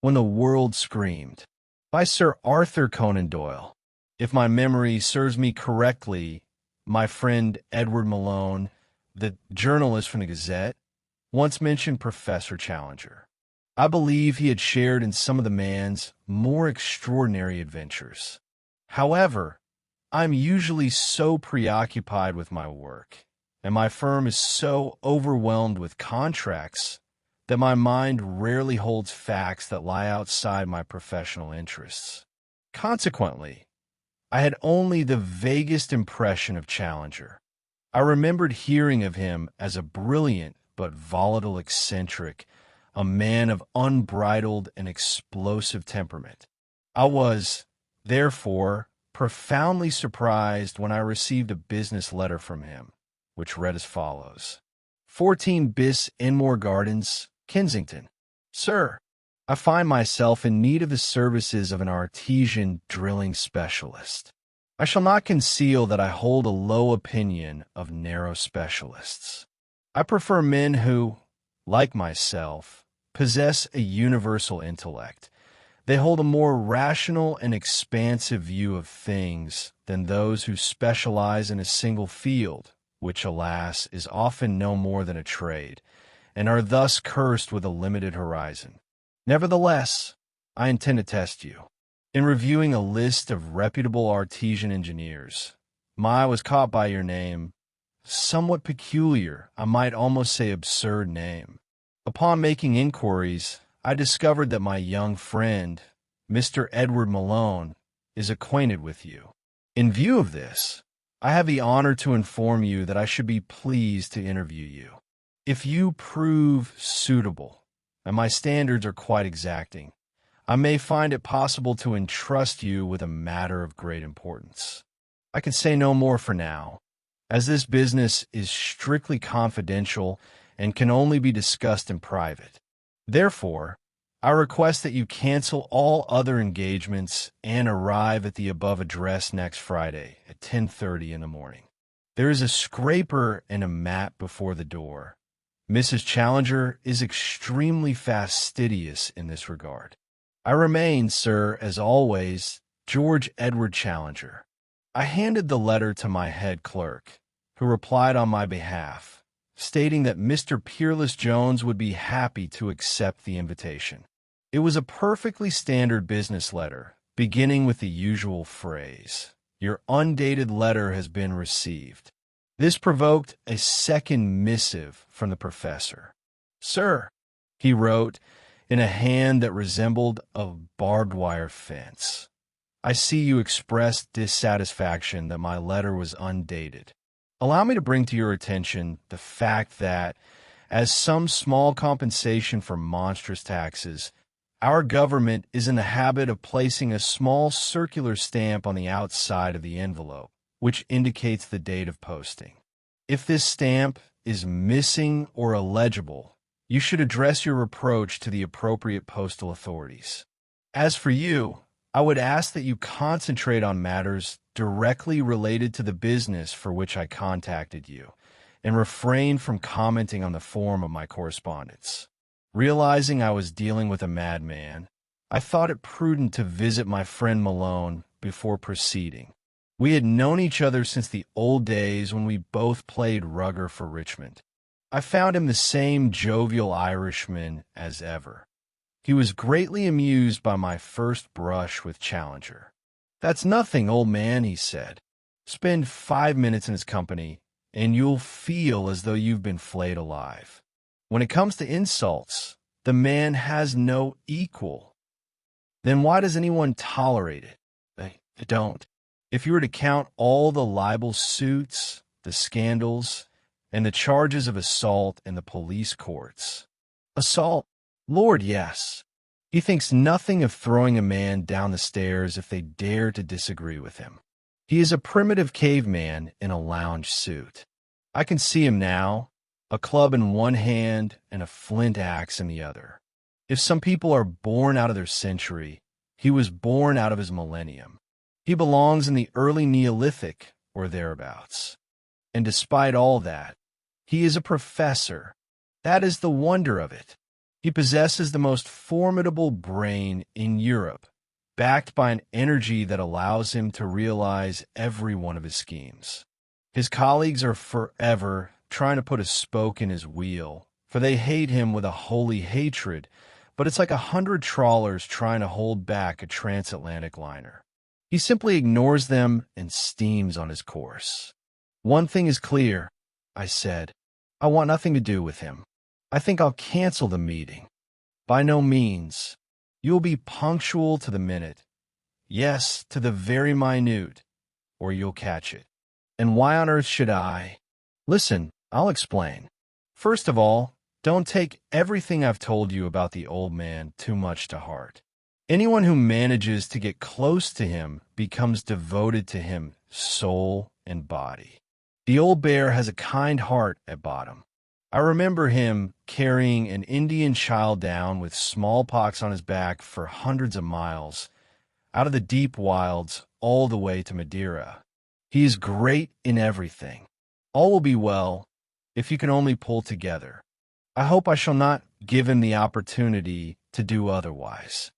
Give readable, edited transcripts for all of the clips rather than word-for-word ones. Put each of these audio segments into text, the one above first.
When the World Screamed, by Sir Arthur Conan Doyle. If my memory serves me correctly, my friend Edward Malone, the journalist from the Gazette, once mentioned Professor Challenger. I believe he had shared in some of the man's more extraordinary adventures. However, I'm usually so preoccupied with my work, and my firm is so overwhelmed with contracts that my mind rarely holds facts that lie outside my professional interests. Consequently, I had only the vaguest impression of Challenger. I remembered hearing of him as a brilliant but volatile eccentric, a man of unbridled and explosive temperament. I was, therefore, profoundly surprised when I received a business letter from him, which read as follows: 14 bis Enmore Gardens, Kensington. Sir, I find myself in need of the services of an artesian drilling specialist. I shall not conceal that I hold a low opinion of narrow specialists. I prefer men who, like myself, possess a universal intellect. They hold a more rational and expansive view of things than those who specialize in a single field, which, alas, is often no more than a trade, and are thus cursed with a limited horizon. Nevertheless, I intend to test you. In reviewing a list of reputable artesian engineers, my eye was caught by your name, somewhat peculiar, I might almost say absurd name. Upon making inquiries, I discovered that my young friend, Mr. Edward Malone, is acquainted with you. In view of this, I have the honor to inform you that I should be pleased to interview you. If you prove suitable, and my standards are quite exacting, I may find it possible to entrust you with a matter of great importance. I can say no more for now, as this business is strictly confidential and can only be discussed in private. Therefore, I request that you cancel all other engagements and arrive at the above address next Friday at 10:30 in the morning. There is a scraper and a mat before the door. Mrs. Challenger is extremely fastidious in this regard. I remain, sir, as always, George Edward Challenger. I handed the letter to my head clerk, who replied on my behalf, stating that Mr. Peerless Jones would be happy to accept the invitation. It was a perfectly standard business letter, beginning with the usual phrase, "Your undated letter has been received." This provoked a second missive from the professor. "Sir," he wrote, in a hand that resembled a barbed wire fence, "I see you expressed dissatisfaction that my letter was undated. Allow me to bring to your attention the fact that, as some small compensation for monstrous taxes, our government is in the habit of placing a small circular stamp on the outside of the envelope, which indicates the date of posting. If this stamp is missing or illegible, you should address your reproach to the appropriate postal authorities. As for you, I would ask that you concentrate on matters directly related to the business for which I contacted you, and refrain from commenting on the form of my correspondence. Realizing I was dealing with a madman, I thought it prudent to visit my friend Malone before proceeding. We had known each other since the old days when we both played rugger for Richmond. I found him the same jovial Irishman as ever. He was greatly amused by my first brush with Challenger. "That's nothing, old man," he said. "Spend 5 minutes in his company, and you'll feel as though you've been flayed alive. When it comes to insults, the man has no equal. Then why does anyone tolerate it? They don't. If you were to count all the libel suits, the scandals, and the charges of assault in the police courts. Assault? Lord, yes. He thinks nothing of throwing a man down the stairs if they dare to disagree with him. He is a primitive caveman in a lounge suit. I can see him now, a club in one hand and a flint axe in the other. If some people are born out of their century, he was born out of his millennium. He belongs in the early Neolithic or thereabouts. And despite all that, he is a professor. That is the wonder of it. He possesses the most formidable brain in Europe, backed by an energy that allows him to realize every one of his schemes. His colleagues are forever trying to put a spoke in his wheel, for they hate him with a holy hatred, but it's like 100 trawlers trying to hold back a transatlantic liner. He simply ignores them and steams on his course. One thing is clear, I said. I want nothing to do with him. I think I'll cancel the meeting. By no means. You'll be punctual to the minute. Yes, to the very minute, or you'll catch it. And why on earth should I? Listen, I'll explain. First of all, don't take everything I've told you about the old man too much to heart. Anyone who manages to get close to him becomes devoted to him, soul and body. The old bear has a kind heart at bottom. I remember him carrying an Indian child down with smallpox on his back for hundreds of miles, out of the deep wilds all the way to Madeira. He is great in everything. All will be well if you can only pull together. I hope I shall not give him the opportunity to do otherwise.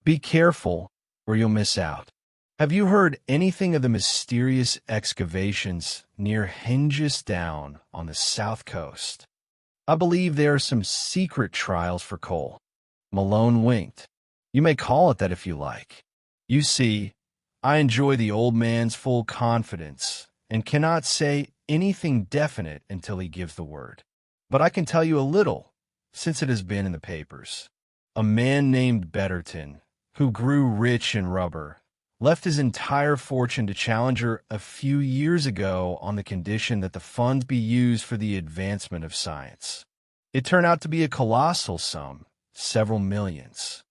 Be careful, or you'll miss out. Have you heard anything of the mysterious excavations near Hengist Down on the south coast? I believe there are some secret trials for coal. Malone winked. You may call it that if you like. You see, I enjoy the old man's full confidence and cannot say anything definite until he gives the word. But I can tell you a little, since it has been in the papers. A man named Betterton, who grew rich in rubber, left his entire fortune to Challenger a few years ago on the condition that the funds be used for the advancement of science. It turned out to be a colossal sum, several millions.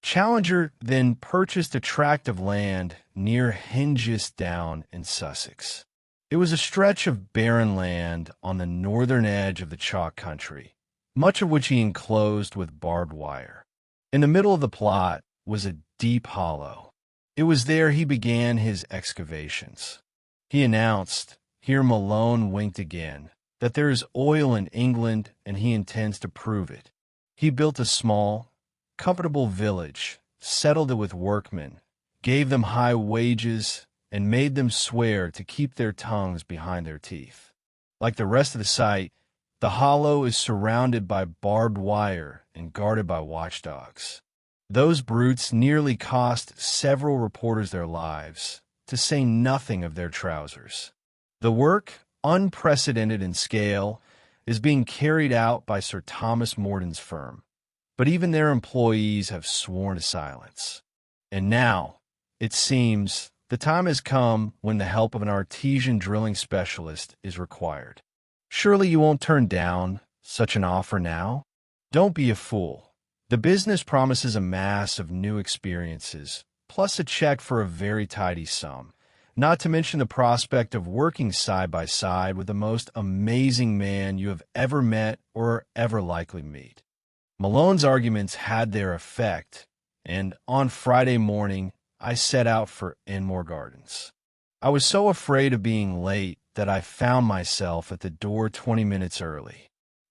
Challenger then purchased a tract of land near Hengist Down in Sussex. It was a stretch of barren land on the northern edge of the chalk country, much of which he enclosed with barbed wire. In the middle of the plot was a deep hollow. It was there he began his excavations. He announced, here Malone winked again, that there is oil in England and he intends to prove it. He built a small, comfortable village, settled it with workmen, gave them high wages, and made them swear to keep their tongues behind their teeth. Like the rest of the site, the hollow is surrounded by barbed wire and guarded by watchdogs. Those brutes nearly cost several reporters their lives, to say nothing of their trousers. The work, unprecedented in scale, is being carried out by Sir Thomas Morden's firm, but even their employees have sworn to silence. And now, it seems, the time has come when the help of an artesian drilling specialist is required. Surely you won't turn down such an offer now? Don't be a fool. The business promises a mass of new experiences, plus a check for a very tidy sum, not to mention the prospect of working side by side with the most amazing man you have ever met or are ever likely meet. Malone's arguments had their effect, and on Friday morning, I set out for Enmore Gardens. I was so afraid of being late that I found myself at the door 20 minutes early.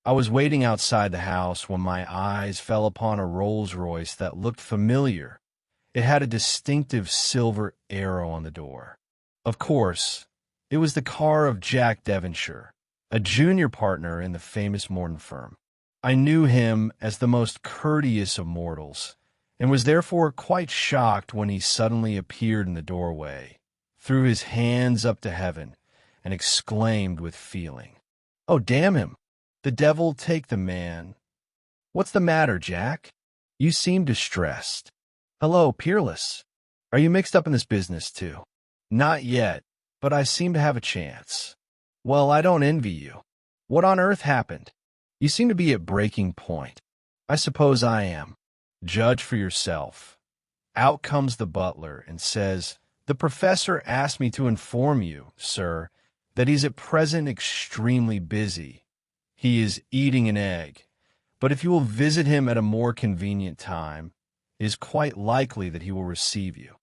I was waiting outside the house when my eyes fell upon a Rolls-Royce that looked familiar. It had a distinctive silver arrow on the door. Of course, it was the car of Jack Devonshire, a junior partner in the famous Morton firm. I knew him as the most courteous of mortals, and was therefore quite shocked when he suddenly appeared in the doorway, threw his hands up to heaven, and exclaimed with feeling, "Oh, damn him! The devil take the man. What's the matter, Jack? You seem distressed. Hello, Peerless. Are you mixed up in this business, too?" "Not yet, but I seem to have a chance." "Well, I don't envy you. What on earth happened? You seem to be at breaking point." "I suppose I am. Judge for yourself." Out comes the butler and says, "The professor asked me to inform you, sir, that he's at present extremely busy. He is eating an egg, but if you will visit him at a more convenient time, it is quite likely that he will receive you."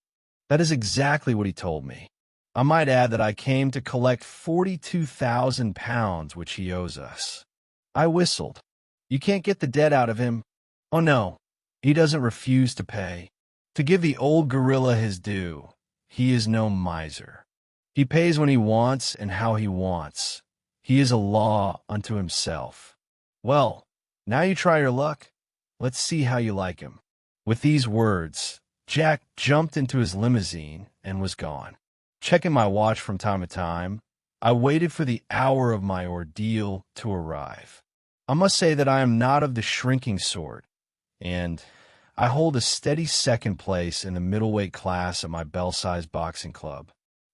That is exactly what he told me. I might add that I came to collect £42,000 which he owes us. I whistled. "You can't get the debt out of him." Oh no, he doesn't refuse to pay. To give the old gorilla his due, he is no miser. He pays when he wants and how he wants. He is a law unto himself. Well, now you try your luck. Let's see how you like him. With these words, Jack jumped into his limousine and was gone. Checking my watch from time to time, I waited for the hour of my ordeal to arrive. I must say that I am not of the shrinking sort, and I hold a steady second place in the middleweight class at my bell-sized boxing club.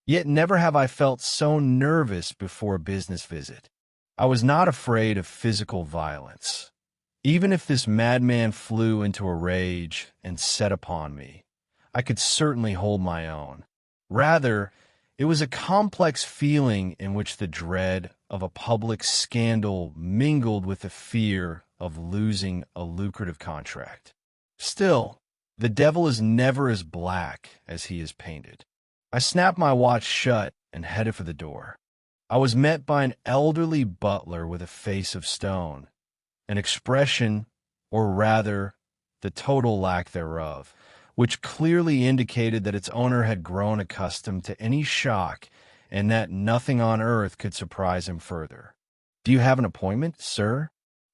Yet never have I felt so nervous before a business visit. I was not afraid of physical violence. Even if this madman flew into a rage and set upon me, I could certainly hold my own. Rather, it was a complex feeling in which the dread of a public scandal mingled with the fear of losing a lucrative contract. Still, the devil is never as black as he is painted. I snapped my watch shut and headed for the door. I was met by an elderly butler with a face of stone, an expression, or rather, the total lack thereof, which clearly indicated that its owner had grown accustomed to any shock and that nothing on earth could surprise him further. "Do you have an appointment, sir?"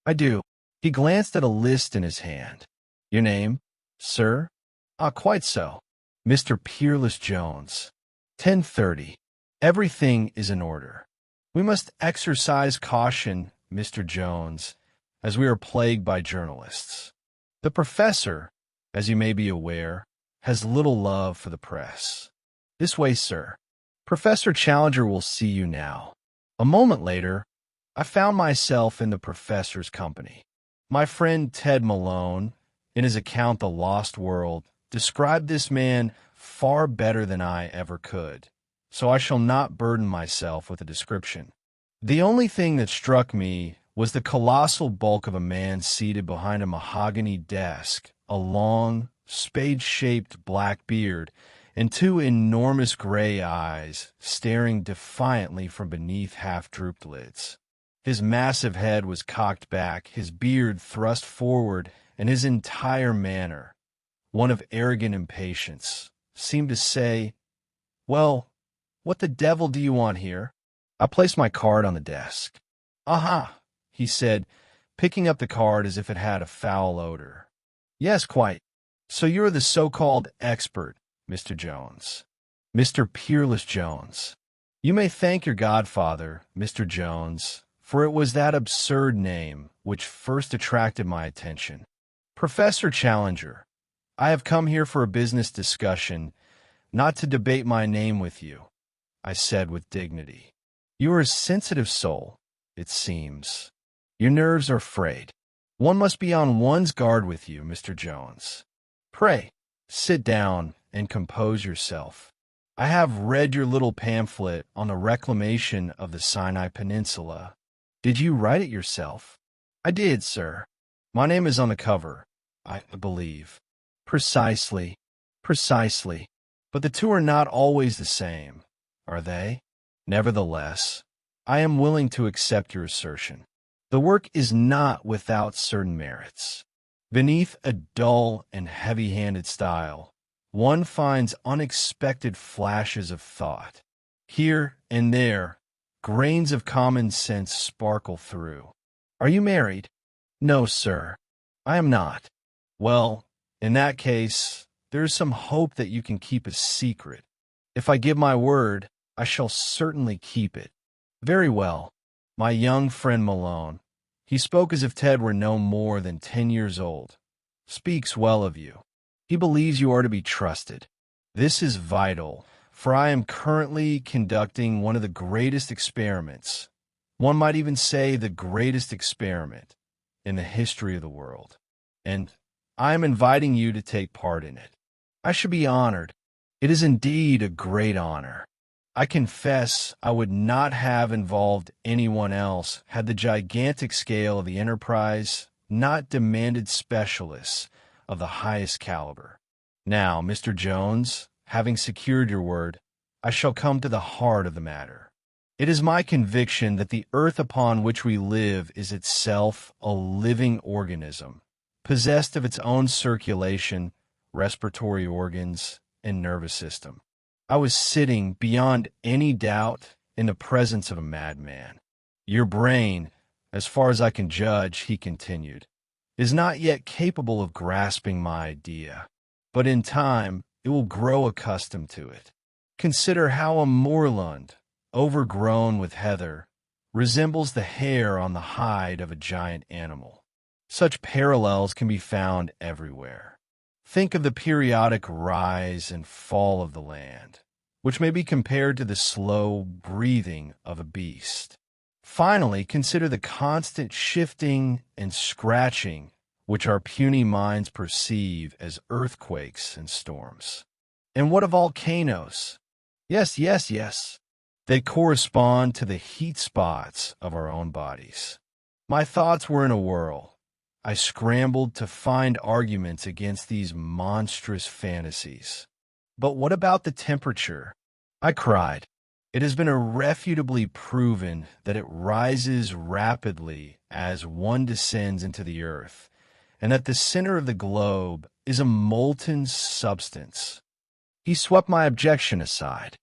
"I do." He glanced at a list in his hand. "Your name, sir?" "Ah, quite so. Mr. Peerless Jones. 10:30. Everything is in order. We must exercise caution, Mr. Jones, as we are plagued by journalists. The professor, as you may be aware, has little love for the press. This way, sir. Professor Challenger will see you now." A moment later, I found myself in the professor's company. My friend Ted Malone, in his account The Lost World, described this man far better than I ever could, so I shall not burden myself with a description. The only thing that struck me was the colossal bulk of a man seated behind a mahogany desk, a long, spade-shaped black beard, and two enormous gray eyes staring defiantly from beneath half-drooped lids. His massive head was cocked back, his beard thrust forward, and his entire manner, one of arrogant impatience, seemed to say, "Well, what the devil do you want here?" I placed my card on the desk. "Aha," he said, picking up the card as if it had a foul odor. "Yes, quite. So you're the so-called expert, Mr. Jones. Mr. Peerless Jones. You may thank your godfather, Mr. Jones, for it was that absurd name which first attracted my attention. Professor Challenger, I have come here for a business discussion, not to debate my name with you," I said with dignity. "You are a sensitive soul, it seems. Your nerves are frayed. One must be on one's guard with you, Mr. Jones. Pray, sit down and compose yourself. I have read your little pamphlet on the reclamation of the Sinai Peninsula. Did you write it yourself?" "I did, sir. My name is on the cover, I believe." "Precisely, precisely. But the two are not always the same, are they? Nevertheless, I am willing to accept your assertion. The work is not without certain merits. Beneath a dull and heavy-handed style, one finds unexpected flashes of thought. Here and there, grains of common sense sparkle through. Are you married?" "No, sir, I am not." "Well, in that case, there is some hope that you can keep a secret. If I give my word, I shall certainly keep it." "Very well. My young friend Malone," he spoke as if Ted were no more than 10 years old, "speaks well of you. He believes you are to be trusted. This is vital, for I am currently conducting one of the greatest experiments, one might even say the greatest experiment, in the history of the world, and I am inviting you to take part in it. I should be honored. It is indeed a great honor. I confess I would not have involved anyone else had the gigantic scale of the enterprise not demanded specialists of the highest caliber. Now, Mr. Jones, having secured your word, I shall come to the heart of the matter. It is my conviction that the earth upon which we live is itself a living organism, possessed of its own circulation, respiratory organs, and nervous system. I was sitting, beyond any doubt, in the presence of a madman. Your brain, as far as I can judge, he continued, is not yet capable of grasping my idea, but in time it will grow accustomed to it. Consider how a moorland, overgrown with heather, resembles the hair on the hide of a giant animal. Such parallels can be found everywhere. Think of the periodic rise and fall of the land, which may be compared to the slow breathing of a beast. Finally, consider the constant shifting and scratching which our puny minds perceive as earthquakes and storms. And what of volcanoes? Yes. They correspond to the heat spots of our own bodies. My thoughts were in a whirl. I scrambled to find arguments against these monstrous fantasies. But what about the temperature? I cried. It has been irrefutably proven that it rises rapidly as one descends into the earth, and that the center of the globe is a molten substance. He swept my objection aside.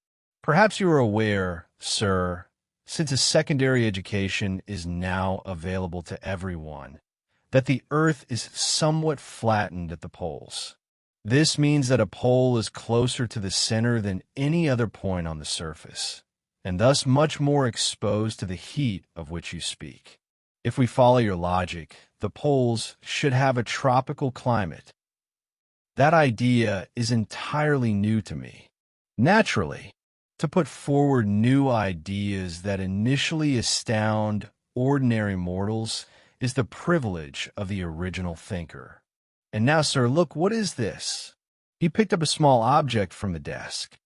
Perhaps you are aware, sir, since a secondary education is now available to everyone, that the earth is somewhat flattened at the poles. This means that a pole is closer to the center than any other point on the surface, and thus much more exposed to the heat of which you speak. If we follow your logic, the poles should have a tropical climate. That idea is entirely new to me. Naturally, to put forward new ideas that initially astound ordinary mortals is the privilege of the original thinker. And now, sir, look, what is this? He picked up a small object from the desk.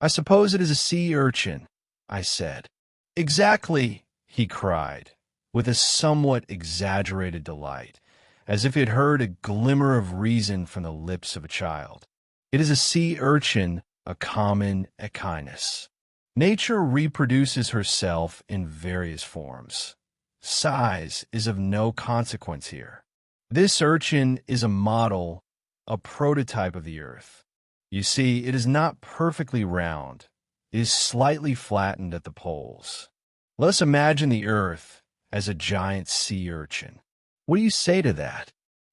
I suppose it is a sea urchin, I said. Exactly, he cried, with a somewhat exaggerated delight, as if he had heard a glimmer of reason from the lips of a child. It is a sea urchin, a common echinus. Nature reproduces herself in various forms. Size is of no consequence here. This urchin is a model, a prototype of the earth. You see, it is not perfectly round. It is slightly flattened at the poles. Let us imagine the earth as a giant sea urchin. What do you say to that?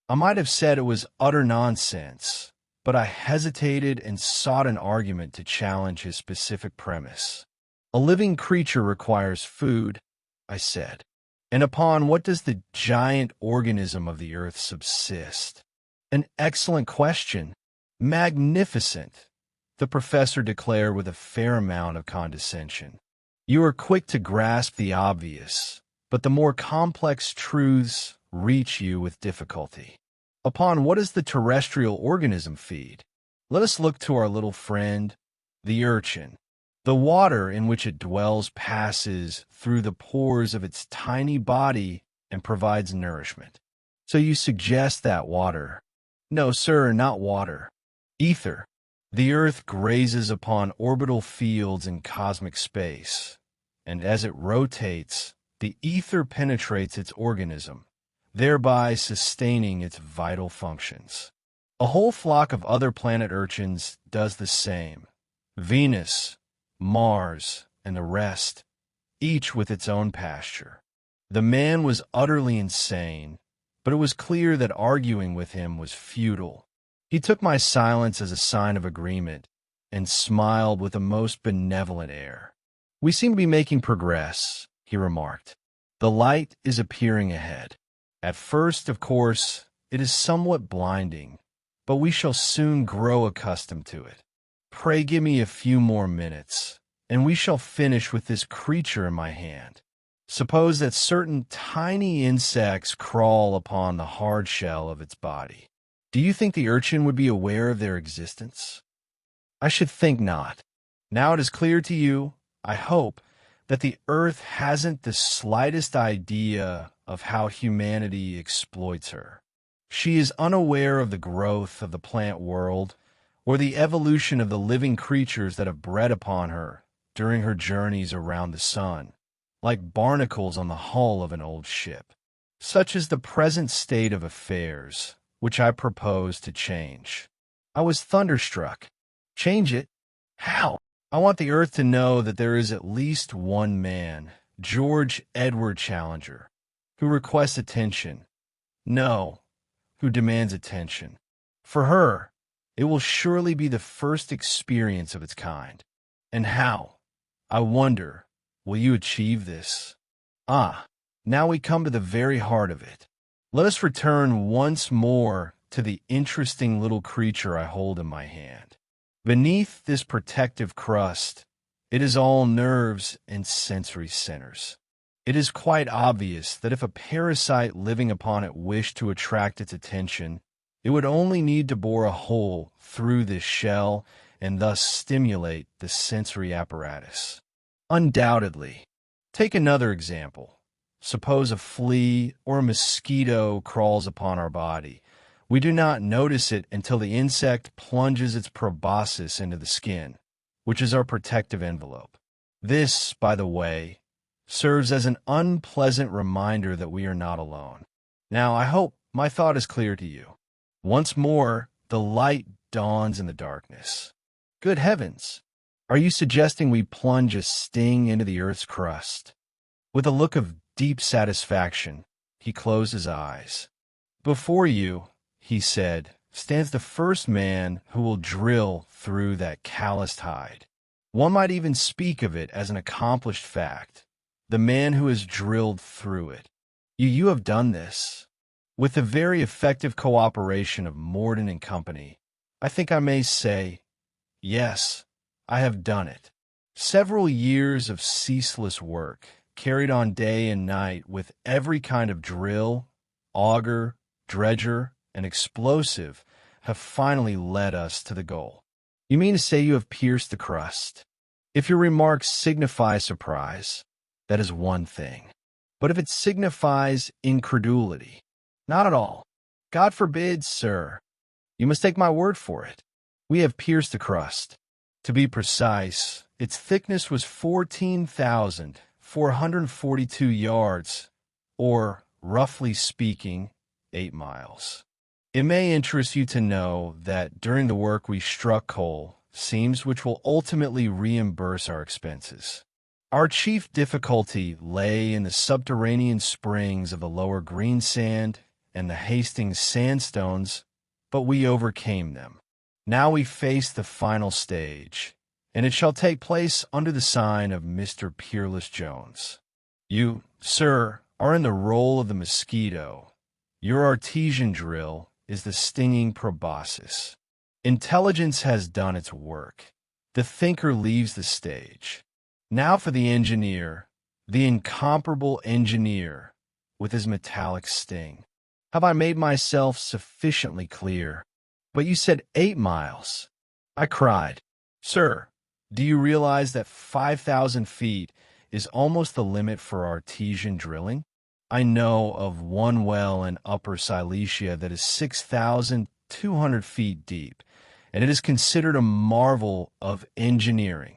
I might have said it was utter nonsense, but I hesitated and sought an argument to challenge his specific premise. A living creature requires food, I said. And upon what does the giant organism of the earth subsist? An excellent question. Magnificent, the professor declared with a fair amount of condescension. You are quick to grasp the obvious, but the more complex truths reach you with difficulty. Upon what does the terrestrial organism feed? Let us look to our little friend, the urchin. The water in which it dwells passes through the pores of its tiny body and provides nourishment. So you suggest that water. No, sir, not water. Ether. The Earth grazes upon orbital fields in cosmic space, and as it rotates, the ether penetrates its organism, thereby sustaining its vital functions. A whole flock of other planet urchins does the same. Venus, Mars, and the rest, each with its own pasture. The man was utterly insane, but it was clear that arguing with him was futile. He took my silence as a sign of agreement and smiled with a most benevolent air. We seem to be making progress, he remarked. The light is appearing ahead. At first, of course, it is somewhat blinding, but we shall soon grow accustomed to it. Pray give me a few more minutes, and we shall finish with this creature in my hand. Suppose that certain tiny insects crawl upon the hard shell of its body. Do you think the urchin would be aware of their existence? I should think not. Now it is clear to you, I hope, that the earth hasn't the slightest idea of how humanity exploits her. She is unaware of the growth of the plant world or the evolution of the living creatures that have bred upon her during her journeys around the sun, like barnacles on the hull of an old ship. Such is the present state of affairs, which I propose to change. I was thunderstruck. Change it? How? I want the Earth to know that there is at least one man, George Edward Challenger, who requests attention. No, who demands attention. For her, it will surely be the first experience of its kind. And how, I wonder, will you achieve this? Ah, now we come to the very heart of it. Let us return once more to the interesting little creature I hold in my hand. Beneath this protective crust, it is all nerves and sensory centers. It is quite obvious that if a parasite living upon it wished to attract its attention, it would only need to bore a hole through this shell and thus stimulate the sensory apparatus. Undoubtedly. Take another example. Suppose a flea or a mosquito crawls upon our body. We do not notice it until the insect plunges its proboscis into the skin, which is our protective envelope. This, by the way, serves as an unpleasant reminder that we are not alone. Now, I hope my thought is clear to you. Once more, the light dawns in the darkness. Good heavens! Are you suggesting we plunge a sting into the Earth's crust? With a look of deep satisfaction, he closed his eyes. Before you, he said, stands the first man who will drill through that calloused hide. One might even speak of it as an accomplished fact. The man who has drilled through it. You have done this. With the very effective cooperation of Morden and Company, I think I may say, yes, I have done it. Several years of ceaseless work, carried on day and night with every kind of drill, auger, dredger, and explosive, have finally led us to the goal. You mean to say you have pierced the crust? If your remarks signify surprise, that is one thing. But if it signifies incredulity, not at all. God forbid, sir. You must take my word for it. We have pierced the crust. To be precise, its thickness was 14,442 yards, or, roughly speaking, 8 miles. It may interest you to know that during the work we struck coal, seams which will ultimately reimburse our expenses. Our chief difficulty lay in the subterranean springs of the lower Greensand and the Hastings sandstones, but we overcame them. Now we face the final stage, and it shall take place under the sign of Mr. Peerless Jones. You, sir, are in the role of the mosquito. Your artesian drill is the stinging proboscis. Intelligence has done its work. The thinker leaves the stage. Now for the engineer, the incomparable engineer, with his metallic sting. Have I made myself sufficiently clear? But you said 8 miles. I cried. Sir, do you realize that 5,000 feet is almost the limit for artesian drilling? I know of one well in Upper Silesia that is 6,200 feet deep, and it is considered a marvel of engineering.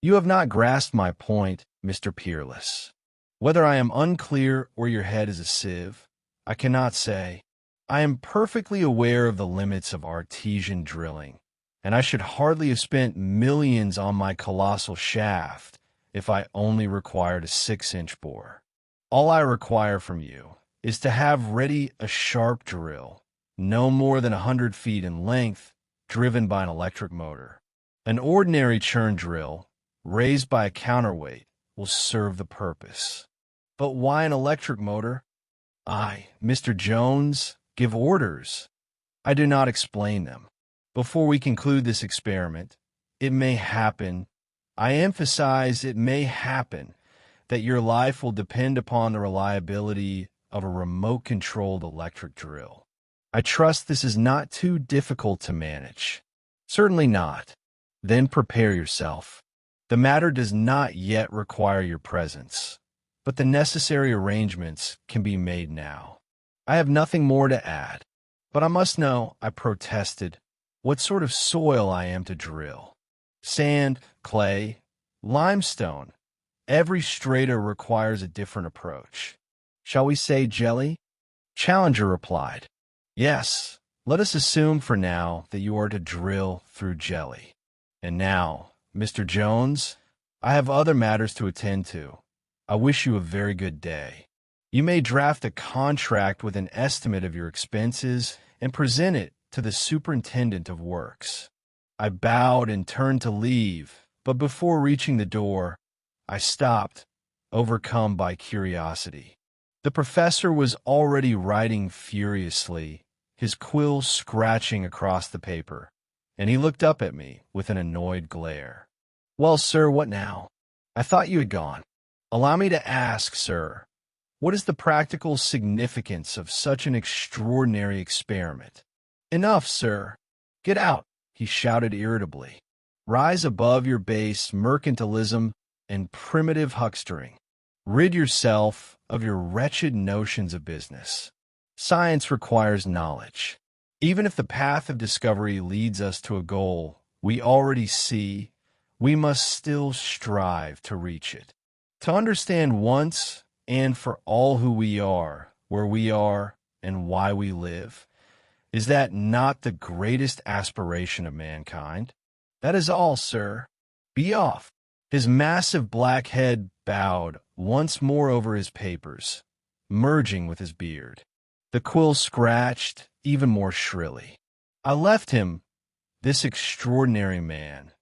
You have not grasped my point, Mr. Peerless. Whether I am unclear or your head is a sieve, I cannot say. I am perfectly aware of the limits of artesian drilling, and I should hardly have spent millions on my colossal shaft if I only required a 6-inch bore. All I require from you is to have ready a sharp drill, no more than 100 feet in length, driven by an electric motor. An ordinary churn drill, raised by a counterweight, will serve the purpose. But why an electric motor? I, Mr. Jones, give orders. I do not explain them. Before we conclude this experiment, it may happen, I emphasize it may happen, that your life will depend upon the reliability of a remote-controlled electric drill. I trust this is not too difficult to manage. Certainly not. Then prepare yourself. The matter does not yet require your presence, but the necessary arrangements can be made now. I have nothing more to add, but I must know, I protested, what sort of soil I am to drill. Sand, clay, limestone. Every strata requires a different approach. Shall we say jelly? Challenger replied, Yes, let us assume for now that you are to drill through jelly. And now, Mr. Jones, I have other matters to attend to. I wish you a very good day. You may draft a contract with an estimate of your expenses and present it to the superintendent of works. I bowed and turned to leave, but before reaching the door, I stopped, overcome by curiosity. The professor was already writing furiously, his quill scratching across the paper, and he looked up at me with an annoyed glare. "Well, sir, what now? I thought you had gone. Allow me to ask, sir, what is the practical significance of such an extraordinary experiment?" "Enough, sir. Get out," he shouted irritably. "Rise above your base mercantilism and primitive huckstering. Rid yourself of your wretched notions of business. Science requires knowledge. Even if the path of discovery leads us to a goal we already see, we must still strive to reach it. To understand once and for all who we are, where we are, and why we live, is that not the greatest aspiration of mankind? That is all, sir. Be off." His massive black head bowed once more over his papers, merging with his beard. The quill scratched even more shrilly. I left him, this extraordinary man,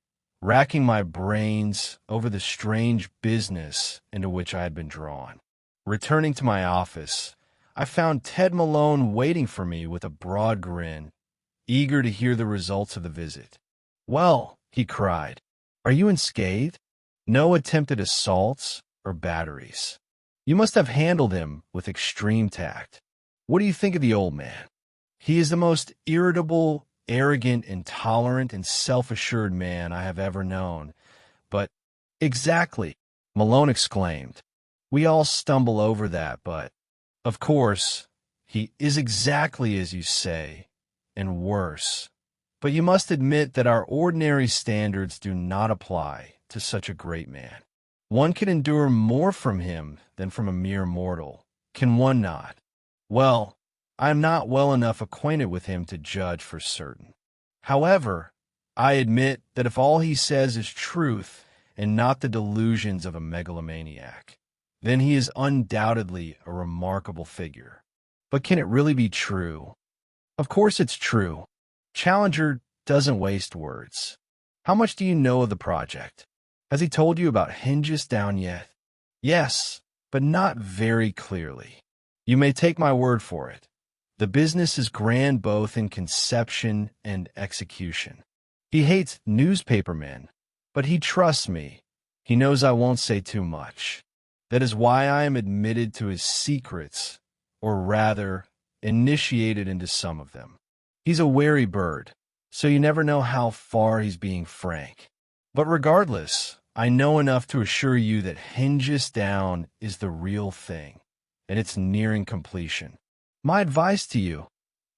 racking my brains over the strange business into which I had been drawn. Returning to my office, I found Ted Malone waiting for me with a broad grin, eager to hear the results of the visit. "Well," he cried, "are you unscathed? No attempted assaults or batteries? You must have handled him with extreme tact. What do you think of the old man? He is the most irritable, arrogant, intolerant, and self-assured man I have ever known. But—" "Exactly," Malone exclaimed. "We all stumble over that, but, of course, he is exactly as you say, and worse. But you must admit that our ordinary standards do not apply to such a great man. One can endure more from him than from a mere mortal, can one not? Well, I am not well enough acquainted with him to judge for certain. However, I admit that if all he says is truth and not the delusions of a megalomaniac, then he is undoubtedly a remarkable figure. But can it really be true? Of course it's true. Challenger doesn't waste words. How much do you know of the project? Has he told you about Hengist yet?" "Yes, but not very clearly. You may take my word for it. The business is grand both in conception and execution. He hates newspapermen, but he trusts me. He knows I won't say too much. That is why I am admitted to his secrets, or rather, initiated into some of them. He's a wary bird, so you never know how far he's being frank. But regardless, I know enough to assure you that Hengist is the real thing, and it's nearing completion. My advice to you,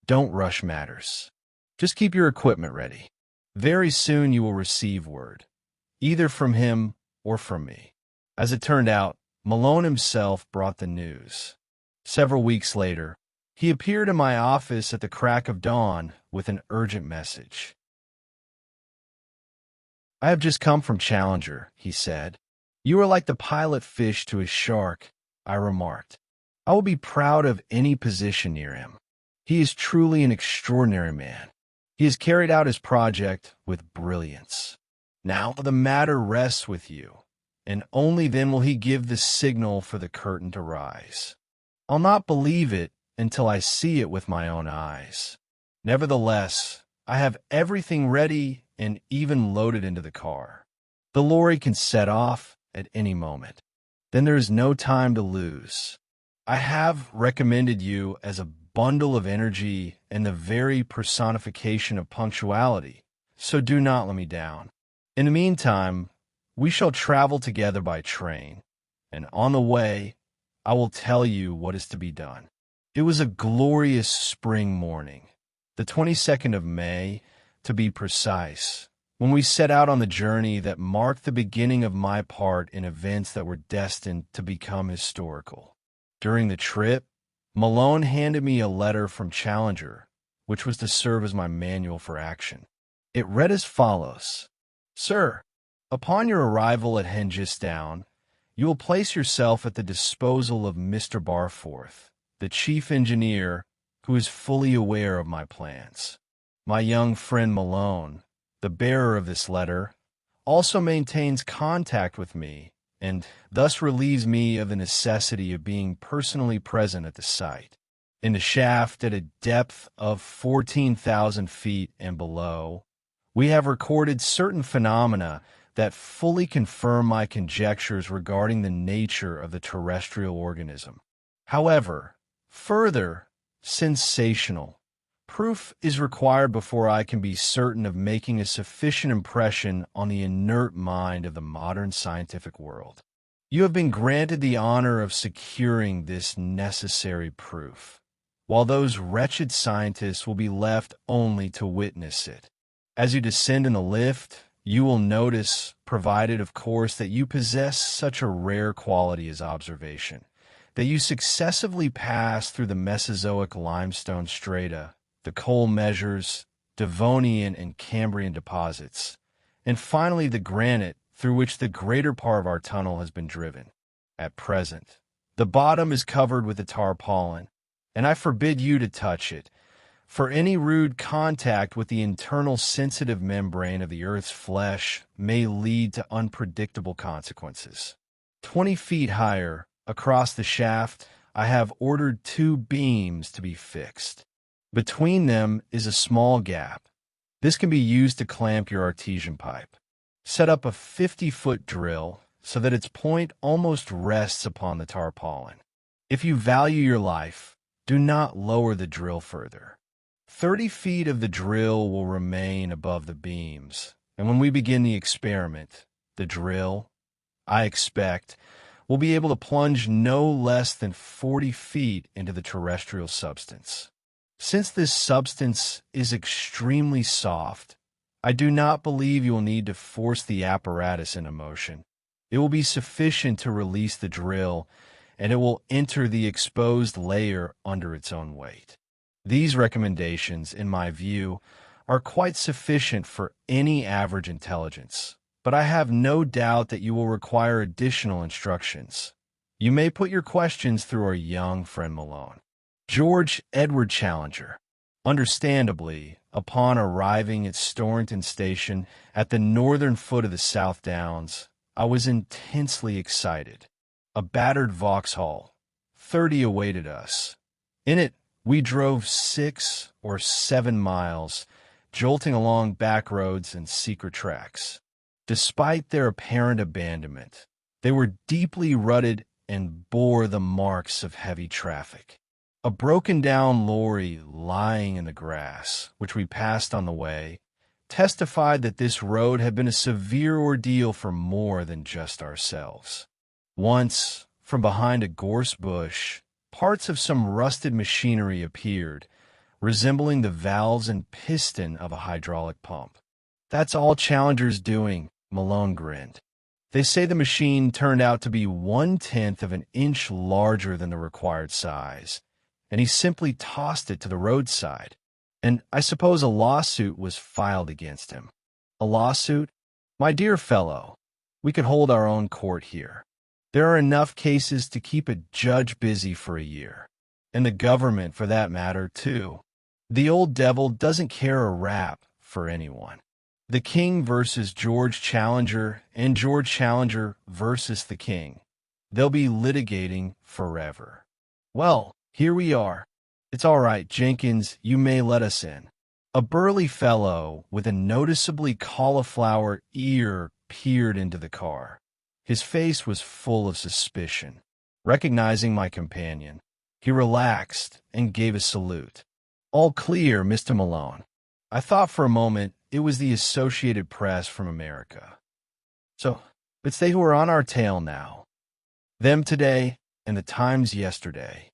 don't rush matters. Just keep your equipment ready. Very soon you will receive word, either from him or from me." As it turned out, Malone himself brought the news. Several weeks later, he appeared in my office at the crack of dawn with an urgent message. "I have just come from Challenger," he said. "You are like the pilot fish to his shark," I remarked. "I will be proud of any position near him. He is truly an extraordinary man. He has carried out his project with brilliance. Now the matter rests with you, and only then will he give the signal for the curtain to rise. I'll not believe it until I see it with my own eyes. Nevertheless, I have everything ready and even loaded into the car. The lorry can set off at any moment. Then there is no time to lose. I have recommended you as a bundle of energy and the very personification of punctuality, so do not let me down. In the meantime, we shall travel together by train, and on the way, I will tell you what is to be done." It was a glorious spring morning, the 22nd of May, to be precise, when we set out on the journey that marked the beginning of my part in events that were destined to become historical. During the trip, Malone handed me a letter from Challenger which was to serve as my manual for action. It read as follows: Sir, upon your arrival at Hengisdown, you will place yourself at the disposal of Mr. Barforth, the chief engineer, who is fully aware of my plans. My young friend Malone, the bearer of this letter, also maintains contact with me and thus relieves me of the necessity of being personally present at the site. In the shaft at a depth of 14,000 feet and below, we have recorded certain phenomena that fully confirm my conjectures regarding the nature of the terrestrial organism. However, further sensational proof is required before I can be certain of making a sufficient impression on the inert mind of the modern scientific world. You have been granted the honor of securing this necessary proof, while those wretched scientists will be left only to witness it. As you descend in the lift, you will notice, provided of course that you possess such a rare quality as observation, that you successively pass through the Mesozoic limestone strata, the coal measures, Devonian and Cambrian deposits, and finally the granite through which the greater part of our tunnel has been driven. At present, the bottom is covered with a tarpaulin, and I forbid you to touch it, for any rude contact with the internal sensitive membrane of the Earth's flesh may lead to unpredictable consequences. 20 feet higher, across the shaft, I have ordered 2 beams to be fixed. Between them is a small gap. This can be used to clamp your artesian pipe. Set up a 50-foot drill so that its point almost rests upon the tarpaulin. If you value your life, do not lower the drill further. 30 feet of the drill will remain above the beams, and when we begin the experiment, the drill, I expect, will be able to plunge no less than 40 feet into the terrestrial substance. Since this substance is extremely soft, I do not believe you will need to force the apparatus into motion. It will be sufficient to release the drill, and it will enter the exposed layer under its own weight. These recommendations, in my view, are quite sufficient for any average intelligence, but I have no doubt that you will require additional instructions. You may put your questions through our young friend Malone. George Edward Challenger. Understandably, upon arriving at Storrington Station at the northern foot of the South Downs, I was intensely excited. A battered Vauxhall 30 awaited us. In it, we drove 6 or 7 miles, jolting along back roads and secret tracks. Despite their apparent abandonment, they were deeply rutted and bore the marks of heavy traffic. A broken-down lorry lying in the grass, which we passed on the way, testified that this road had been a severe ordeal for more than just ourselves. Once, from behind a gorse bush, parts of some rusted machinery appeared, resembling the valves and piston of a hydraulic pump. "That's all Challenger's doing," Malone grinned. "They say the machine turned out to be 1/10 of an inch larger than the required size, and he simply tossed it to the roadside. And I suppose a lawsuit was filed against him." "A lawsuit? My dear fellow, we could hold our own court here. There are enough cases to keep a judge busy for a year. And the government, for that matter, too. The old devil doesn't care a rap for anyone. The King versus George Challenger, and George Challenger versus the King. They'll be litigating forever. Well, here we are. It's all right, Jenkins, you may let us in." A burly fellow with a noticeably cauliflower ear peered into the car. His face was full of suspicion. Recognizing my companion, he relaxed and gave a salute. "All clear, Mr. Malone." I thought for a moment it was the Associated Press from America. So, it's they who are on our tail now. Them today and the Times yesterday.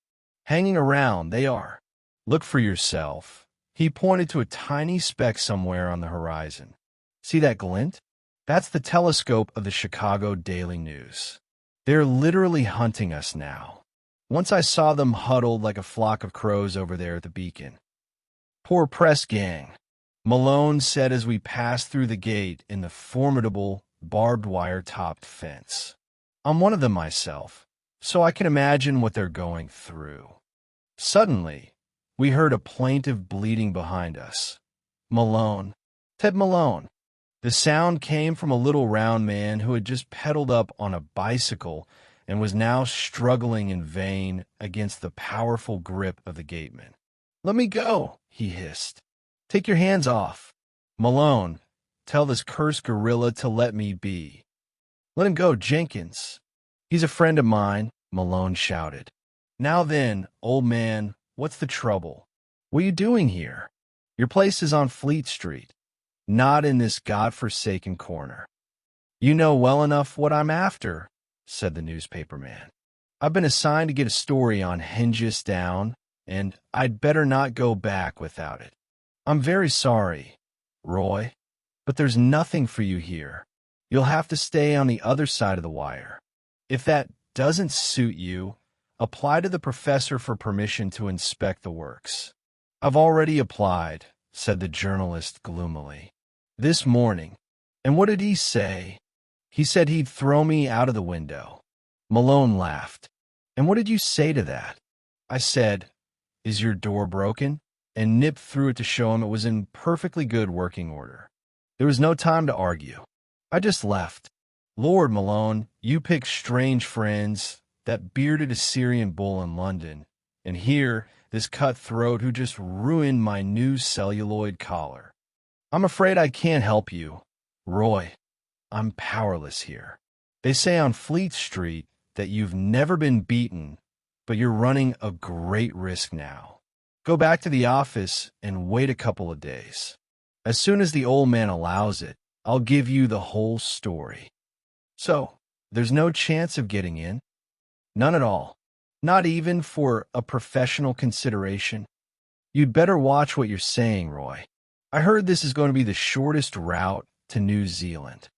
Hanging around, they are. Look for yourself. He pointed to a tiny speck somewhere on the horizon. See that glint? That's the telescope of the Chicago Daily News. They're literally hunting us now. Once I saw them huddled like a flock of crows over there at the beacon. Poor press gang, Malone said as we passed through the gate in the formidable, barbed wire-topped fence. I'm one of them myself, so I can imagine what they're going through. Suddenly, we heard a plaintive bleating behind us. Malone. Ted Malone. The sound came from a little round man who had just pedaled up on a bicycle and was now struggling in vain against the powerful grip of the gateman. "Let me go," he hissed. "Take your hands off. Malone, tell this cursed gorilla to let me be." "Let him go, Jenkins. He's a friend of mine," Malone shouted. "Now then, old man, what's the trouble? What are you doing here? Your place is on Fleet Street, not in this godforsaken corner." "You know well enough what I'm after," said the newspaper man. "I've been assigned to get a story on Hengist Down, and I'd better not go back without it. I'm very sorry, Roy, but there's nothing for you here. You'll have to stay on the other side of the wire. If that doesn't suit you, apply to the professor for permission to inspect the works." "I've already applied," said the journalist gloomily. "This morning. And what did he say?" "He said he'd throw me out of the window." Malone laughed. "And what did you say to that?" "I said, 'Is your door broken?' and nipped through it to show him it was in perfectly good working order. There was no time to argue. I just left. Lord, Malone, you pick strange friends, that bearded Assyrian bull in London, and here, this cutthroat who just ruined my new celluloid collar. I'm afraid I can't help you, Roy. I'm powerless here. They say on Fleet Street that you've never been beaten, but you're running a great risk now. Go back to the office and wait a couple of days. As soon as the old man allows it, I'll give you the whole story." "So, there's no chance of getting in?" "None at all. Not even for a professional consideration." "You'd better watch what you're saying, Roy. I heard this is going to be the shortest route to New Zealand.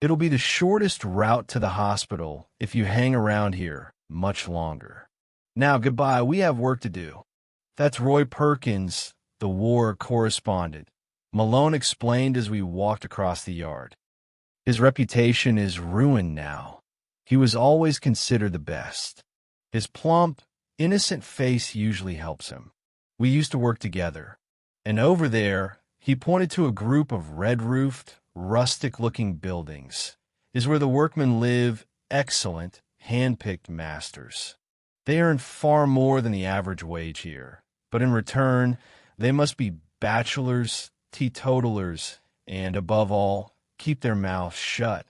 It'll be the shortest route to the hospital if you hang around here much longer. Now, goodbye. We have work to do." "That's Roy Perkins, the war correspondent," Malone explained as we walked across the yard. "His reputation is ruined now. He was always considered the best. His plump, innocent face usually helps him. We used to work together. And over there," he pointed to a group of red-roofed, rustic-looking buildings, "is where the workmen live, excellent, hand-picked masters. They earn far more than the average wage here, but in return, they must be bachelors, teetotalers, and, above all, keep their mouths shut.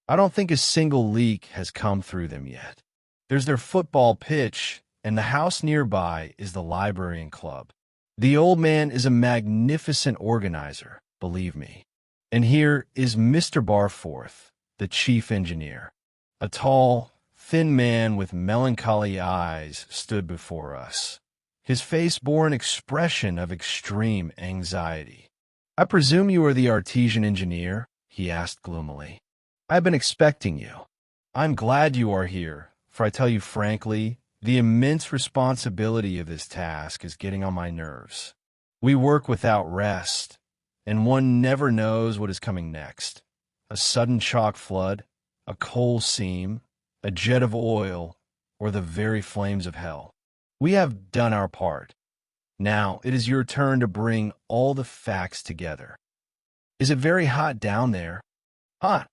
I don't think a single leak has come through them yet. There's their football pitch, and the house nearby is the library and club. The old man is a magnificent organizer, believe me. And here is Mr. Barforth, the chief engineer. A tall, thin man with melancholy eyes stood before us. His face bore an expression of extreme anxiety. "I presume you are the artesian engineer?" he asked gloomily. "I've been expecting you. I'm glad you are here, for I tell you frankly, the immense responsibility of this task is getting on my nerves. We work without rest, and one never knows what is coming next. A sudden chalk flood, a coal seam, a jet of oil, or the very flames of hell. We have done our part. Now it is your turn to bring all the facts together. Is it very hot down there?" "Hot.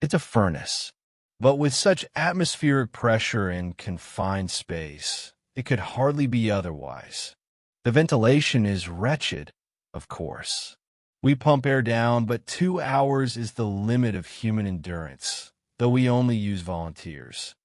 It's a furnace. But with such atmospheric pressure and confined space, it could hardly be otherwise. The ventilation is wretched, of course. We pump air down, but 2 hours is the limit of human endurance, though we only use volunteers.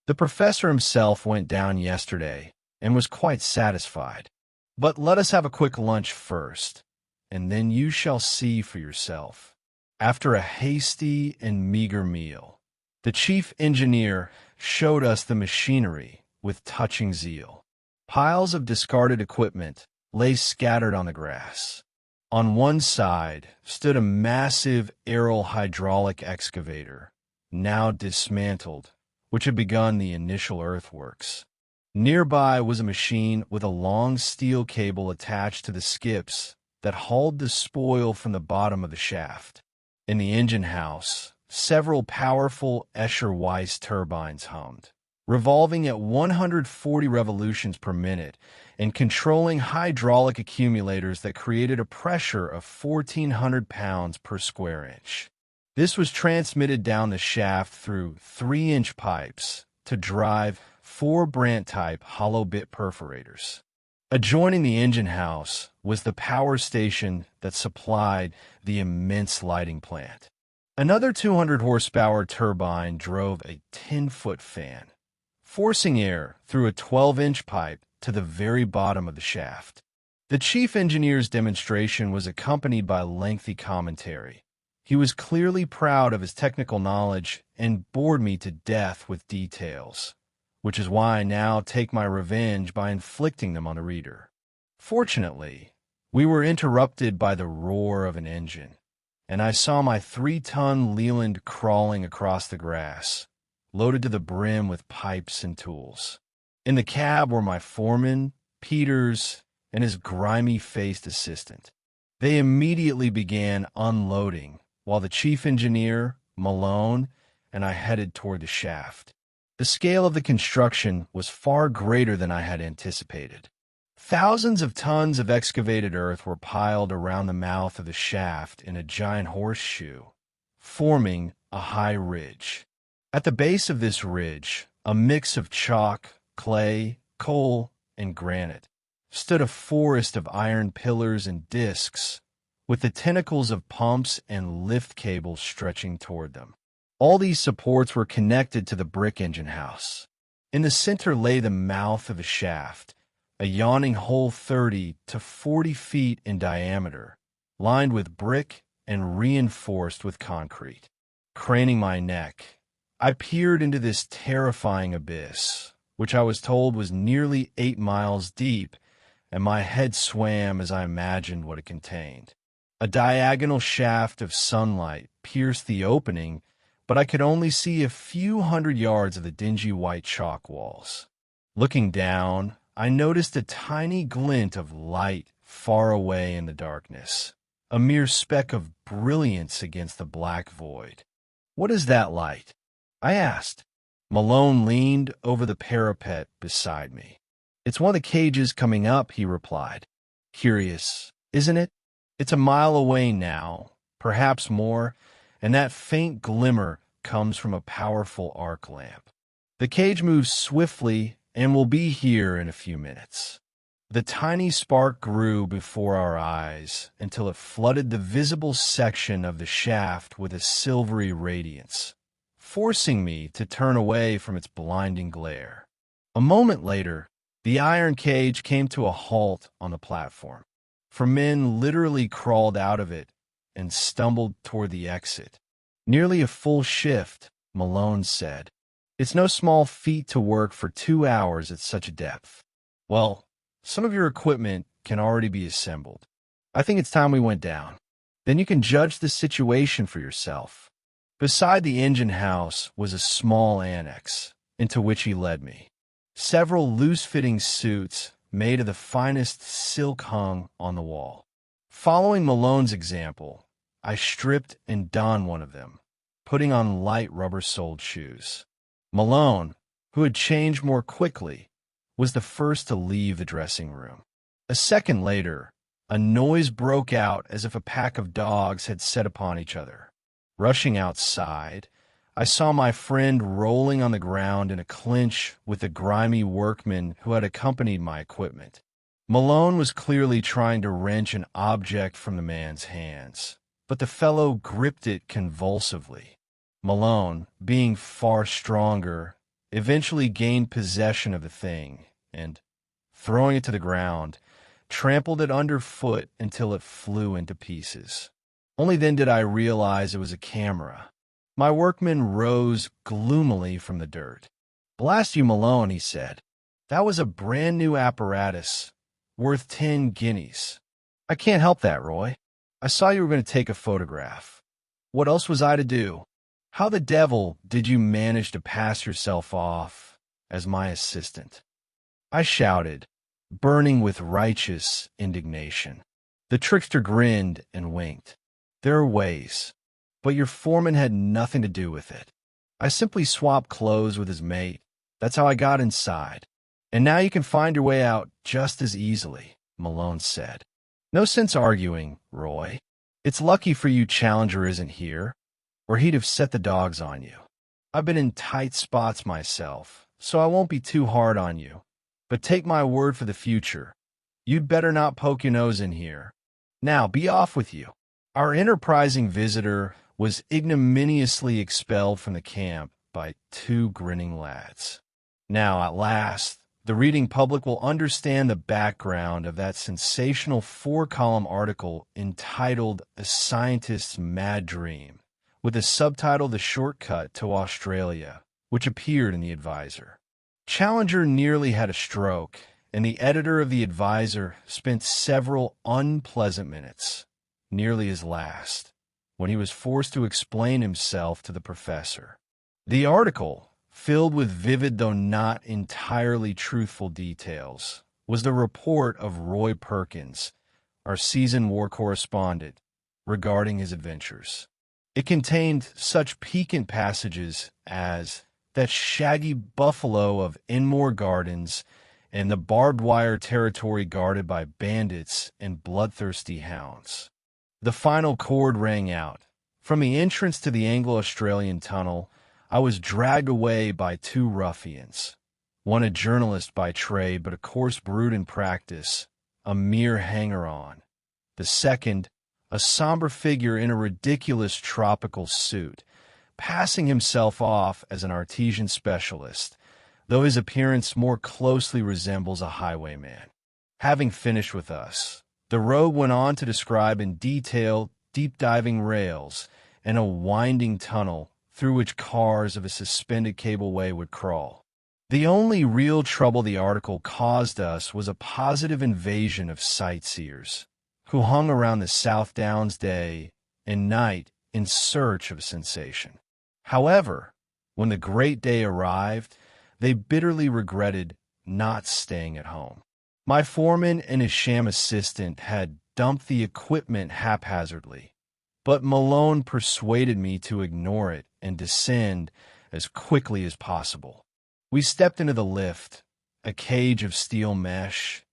The professor himself went down yesterday and was quite satisfied. But let us have a quick lunch first, and then you shall see for yourself." After a hasty and meager meal, the chief engineer showed us the machinery with touching zeal. Piles of discarded equipment lay scattered on the grass. On one side stood a massive aerial hydraulic excavator, now dismantled, which had begun the initial earthworks. Nearby was a machine with a long steel cable attached to the skips that hauled the spoil from the bottom of the shaft. In the engine house, several powerful Escher-Weiss turbines hummed, revolving at 140 revolutions per minute and controlling hydraulic accumulators that created a pressure of 1,400 pounds per square inch. This was transmitted down the shaft through 3-inch pipes to drive 4 Brandt-type hollow bit perforators. Adjoining the engine house was the power station that supplied the immense lighting plant. Another 200 horsepower turbine drove a 10-foot fan, forcing air through a 12-inch pipe to the very bottom of the shaft. The chief engineer's demonstration was accompanied by lengthy commentary. He was clearly proud of his technical knowledge and bored me to death with details, which is why I now take my revenge by inflicting them on the reader. Fortunately, we were interrupted by the roar of an engine, and I saw my 3-ton Leland crawling across the grass, loaded to the brim with pipes and tools. In the cab were my foreman, Peters, and his grimy-faced assistant. They immediately began unloading, while the chief engineer, Malone, and I headed toward the shaft. The scale of the construction was far greater than I had anticipated. Thousands of tons of excavated earth were piled around the mouth of the shaft in a giant horseshoe, forming a high ridge. At the base of this ridge, a mix of chalk, clay, coal, and granite, stood a forest of iron pillars and discs, with the tentacles of pumps and lift cables stretching toward them. All these supports were connected to the brick engine house. In the center lay the mouth of a shaft, a yawning hole 30 to 40 feet in diameter, lined with brick and reinforced with concrete. Craning my neck, I peered into this terrifying abyss, which I was told was nearly 8 miles deep, and my head swam as I imagined what it contained. A diagonal shaft of sunlight pierced the opening, but I could only see a few hundred yards of the dingy white chalk walls. Looking down, I noticed a tiny glint of light far away in the darkness, a mere speck of brilliance against the black void. "What is that light?" I asked. Malone leaned over the parapet beside me. "It's one of the cages coming up," he replied. "Curious, isn't it? It's a mile away now, perhaps more, and that faint glimmer comes from a powerful arc lamp. The cage moves swiftly and will be here in a few minutes." The tiny spark grew before our eyes until it flooded the visible section of the shaft with a silvery radiance, forcing me to turn away from its blinding glare. A moment later, the iron cage came to a halt on the platform, for men literally crawled out of it and stumbled toward the exit. "Nearly a full shift," Malone said. "It's no small feat to work for 2 hours at such a depth. Well, some of your equipment can already be assembled. I think it's time we went down. Then you can judge the situation for yourself." Beside the engine house was a small annex, into which he led me. Several loose-fitting suits made of the finest silk hung on the wall. Following Malone's example, I stripped and donned one of them, putting on light rubber-soled shoes. Malone, who had changed more quickly, was the first to leave the dressing room. A second later, a noise broke out as if a pack of dogs had set upon each other. Rushing outside, I saw my friend rolling on the ground in a clinch with the grimy workman who had accompanied my equipment. Malone was clearly trying to wrench an object from the man's hands, but the fellow gripped it convulsively. Malone, being far stronger, eventually gained possession of the thing and, throwing it to the ground, trampled it underfoot until it flew into pieces. Only then did I realize it was a camera. My workman rose gloomily from the dirt. "Blast you, Malone," he said. "That was a brand new apparatus, worth 10 guineas. I can't help that, Roy. I saw you were going to take a photograph. What else was I to do? How the devil did you manage to pass yourself off as my assistant?" I shouted, burning with righteous indignation. The trickster grinned and winked. There are ways, but your foreman had nothing to do with it. I simply swapped clothes with his mate. That's how I got inside. And now you can find your way out just as easily, Malone said. No sense arguing, Roy. It's lucky for you Challenger isn't here, or he'd have set the dogs on you. I've been in tight spots myself, so I won't be too hard on you. But take my word for the future. You'd better not poke your nose in here. Now, be off with you. Our enterprising visitor was ignominiously expelled from the camp by two grinning lads. Now, at last, the reading public will understand the background of that sensational 4-column article entitled A Scientist's Mad Dream, with a subtitle The Shortcut to Australia, which appeared in the Advisor. Challenger nearly had a stroke, and the editor of the Advisor spent several unpleasant minutes, nearly his last, when he was forced to explain himself to the professor. The article, filled with vivid though not entirely truthful details, was the report of Roy Perkins, our seasoned war correspondent, regarding his adventures. It contained such piquant passages as that shaggy buffalo of Enmore Gardens and the barbed wire territory guarded by bandits and bloodthirsty hounds. The final chord rang out. From the entrance to the Anglo-Australian tunnel, I was dragged away by two ruffians, one a journalist by trade but a coarse brute in practice, a mere hanger-on. The second, a somber figure in a ridiculous tropical suit, passing himself off as an artesian specialist, though his appearance more closely resembles a highwayman. Having finished with us, the rogue went on to describe in detail deep-diving rails and a winding tunnel through which cars of a suspended cableway would crawl. The only real trouble the article caused us was a positive invasion of sightseers, who hung around the South Downs day and night in search of sensation. However, when the great day arrived, they bitterly regretted not staying at home. My foreman and his sham assistant had dumped the equipment haphazardly, but Malone persuaded me to ignore it and descend as quickly as possible. We stepped into the lift, a cage of steel mesh,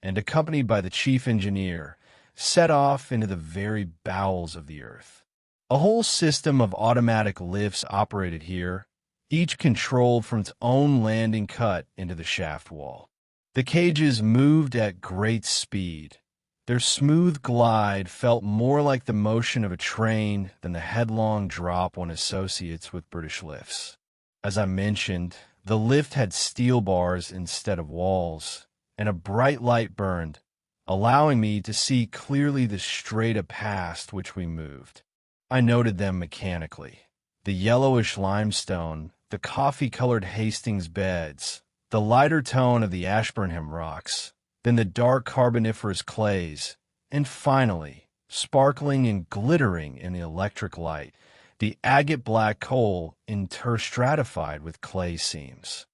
and accompanied by the chief engineer, set off into the very bowels of the earth. A whole system of automatic lifts operated here, each controlled from its own landing cut into the shaft wall. The cages moved at great speed. Their smooth glide felt more like the motion of a train than the headlong drop one associates with British lifts. As I mentioned, the lift had steel bars instead of walls, and a bright light burned, allowing me to see clearly the strata past which we moved. I noted them mechanically. The yellowish limestone, the coffee-colored Hastings beds, the lighter tone of the Ashburnham rocks, then the dark carboniferous clays, and finally, sparkling and glittering in the electric light, the agate black coal interstratified with clay seams.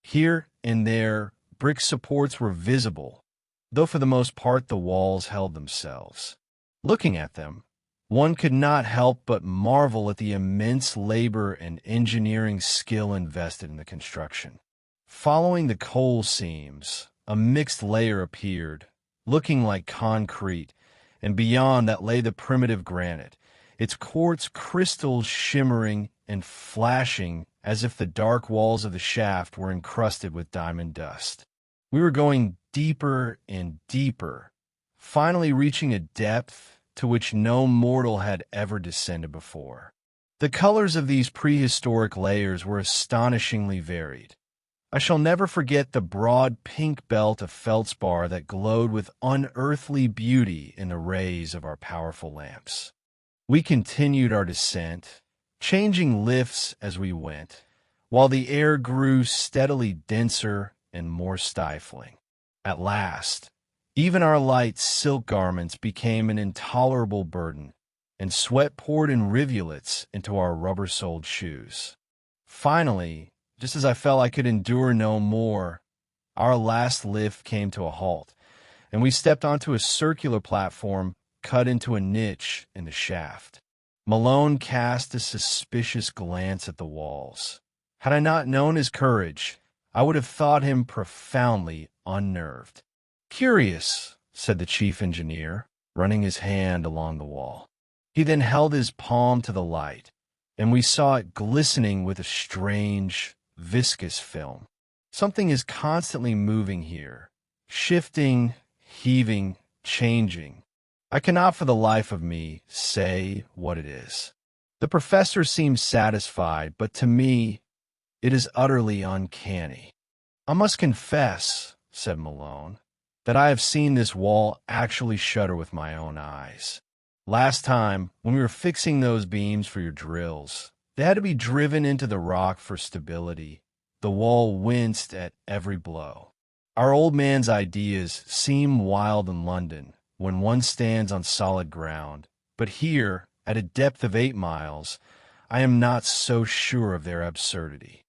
Here and there, brick supports were visible, though for the most part the walls held themselves. Looking at them, one could not help but marvel at the immense labor and engineering skill invested in the construction. Following the coal seams, a mixed layer appeared, looking like concrete, and beyond that lay the primitive granite, its quartz crystals shimmering and flashing as if the dark walls of the shaft were encrusted with diamond dust. We were going deeper and deeper, finally reaching a depth to which no mortal had ever descended before. The colors of these prehistoric layers were astonishingly varied. I shall never forget the broad pink belt of feldspar that glowed with unearthly beauty in the rays of our powerful lamps. We continued our descent, changing lifts as we went, while the air grew steadily denser and more stifling. At last, even our light silk garments became an intolerable burden, and sweat poured in rivulets into our rubber-soled shoes. Finally, just as I felt I could endure no more, our last lift came to a halt, and we stepped onto a circular platform cut into a niche in the shaft. Malone cast a suspicious glance at the walls. Had I not known his courage, I would have thought him profoundly unnerved. "Curious," said the chief engineer, running his hand along the wall. He then held his palm to the light, and we saw it glistening with a strange, viscous film. Something is constantly moving here, shifting, heaving, changing. I cannot for the life of me say what it is. The professor seems satisfied, but to me, it is utterly uncanny. "I must confess," said Malone, "that I have seen this wall actually shudder with my own eyes. Last time, when we were fixing those beams for your drills, they had to be driven into the rock for stability. The wall winced at every blow. Our old man's ideas seem wild in London when one stands on solid ground, but here, at a depth of 8 miles, I am not so sure of their absurdity.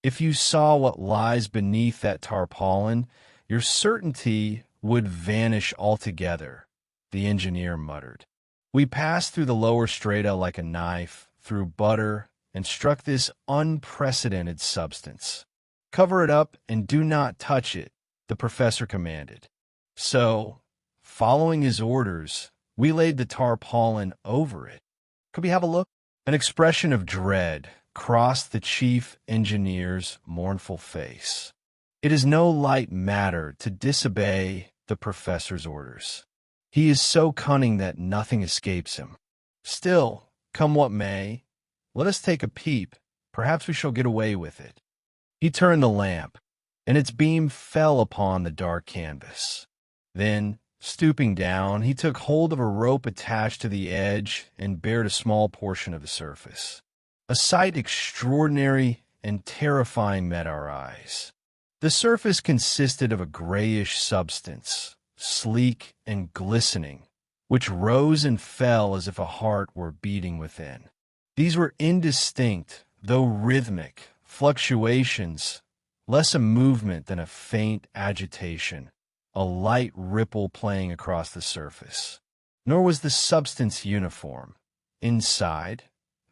If you saw what lies beneath that tarpaulin, your certainty would vanish altogether," the engineer muttered. "We passed through the lower strata like a knife, through butter, and struck this unprecedented substance. Cover it up and do not touch it," the professor commanded. So, following his orders, we laid the tarpaulin over it. "Could we have a look?" An expression of dread crossed the chief engineer's mournful face. It is no light matter to disobey the professor's orders. He is so cunning that nothing escapes him. Still, come what may, let us take a peep. Perhaps we shall get away with it. He turned the lamp, and its beam fell upon the dark canvas. Then, stooping down, he took hold of a rope attached to the edge and bared a small portion of the surface. A sight extraordinary and terrifying met our eyes. The surface consisted of a grayish substance, sleek and glistening, which rose and fell as if a heart were beating within. These were indistinct, though rhythmic, fluctuations, less a movement than a faint agitation, a light ripple playing across the surface. Nor was the substance uniform. Inside,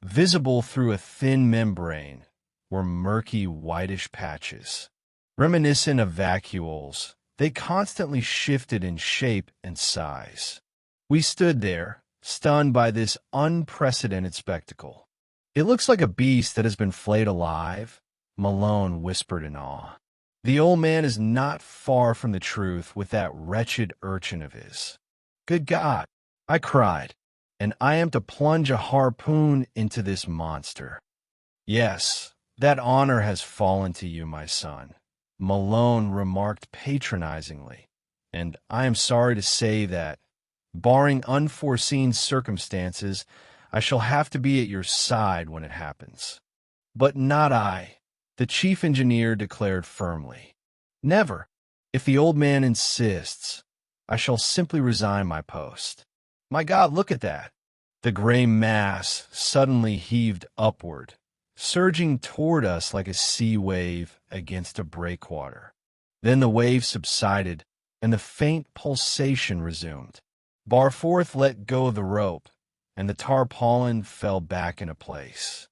visible through a thin membrane, were murky whitish patches. Reminiscent of vacuoles, they constantly shifted in shape and size. We stood there, stunned by this unprecedented spectacle. "It looks like a beast that has been flayed alive," Malone whispered in awe. "The old man is not far from the truth with that wretched urchin of his." "Good God!" I cried. "And I am to plunge a harpoon into this monster." "Yes, that honor has fallen to you, my son," Malone remarked patronizingly, "and I am sorry to say that, barring unforeseen circumstances, I shall have to be at your side when it happens." "But not I," the chief engineer declared firmly. "Never. If the old man insists, I shall simply resign my post. My God, look at that!" The gray mass suddenly heaved upward, surging toward us like a sea wave against a breakwater. Then the wave subsided, and the faint pulsation resumed. Barforth let go of the rope, and the tarpaulin fell back into place.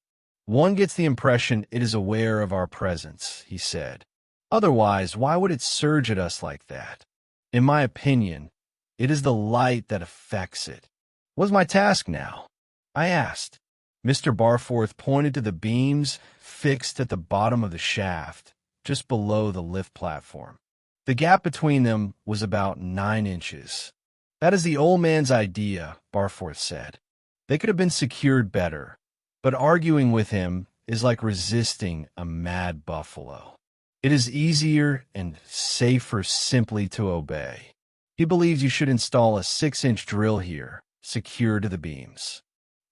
"One gets the impression it is aware of our presence," he said. "Otherwise, why would it surge at us like that? In my opinion, it is the light that affects it." "What's my task now?" I asked. Mr. Barforth pointed to the beams fixed at the bottom of the shaft, just below the lift platform. The gap between them was about 9 inches. "That is the old man's idea," Barforth said. "They could have been secured better, but arguing with him is like resisting a mad buffalo. It is easier and safer simply to obey. He believes you should install a 6-inch drill here, secured to the beams.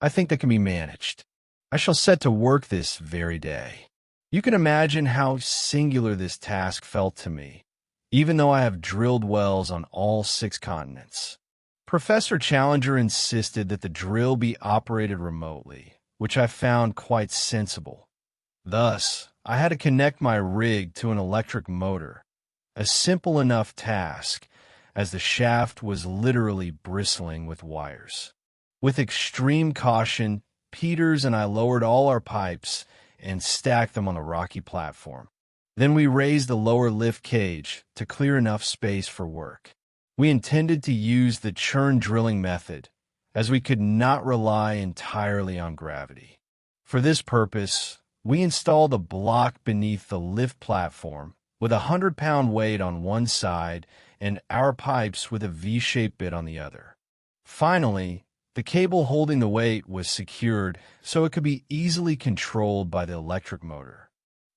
I think that can be managed. I shall set to work this very day." You can imagine how singular this task felt to me, even though I have drilled wells on all 6 continents. Professor Challenger insisted that the drill be operated remotely, which I found quite sensible. Thus, I had to connect my rig to an electric motor, a simple enough task, as the shaft was literally bristling with wires. With extreme caution, Peters and I lowered all our pipes and stacked them on the rocky platform. Then we raised the lower lift cage to clear enough space for work. We intended to use the churn drilling method, as we could not rely entirely on gravity. For this purpose, we installed a block beneath the lift platform with a 100-pound weight on one side and our pipes with a V-shaped bit on the other. Finally, the cable holding the weight was secured so it could be easily controlled by the electric motor.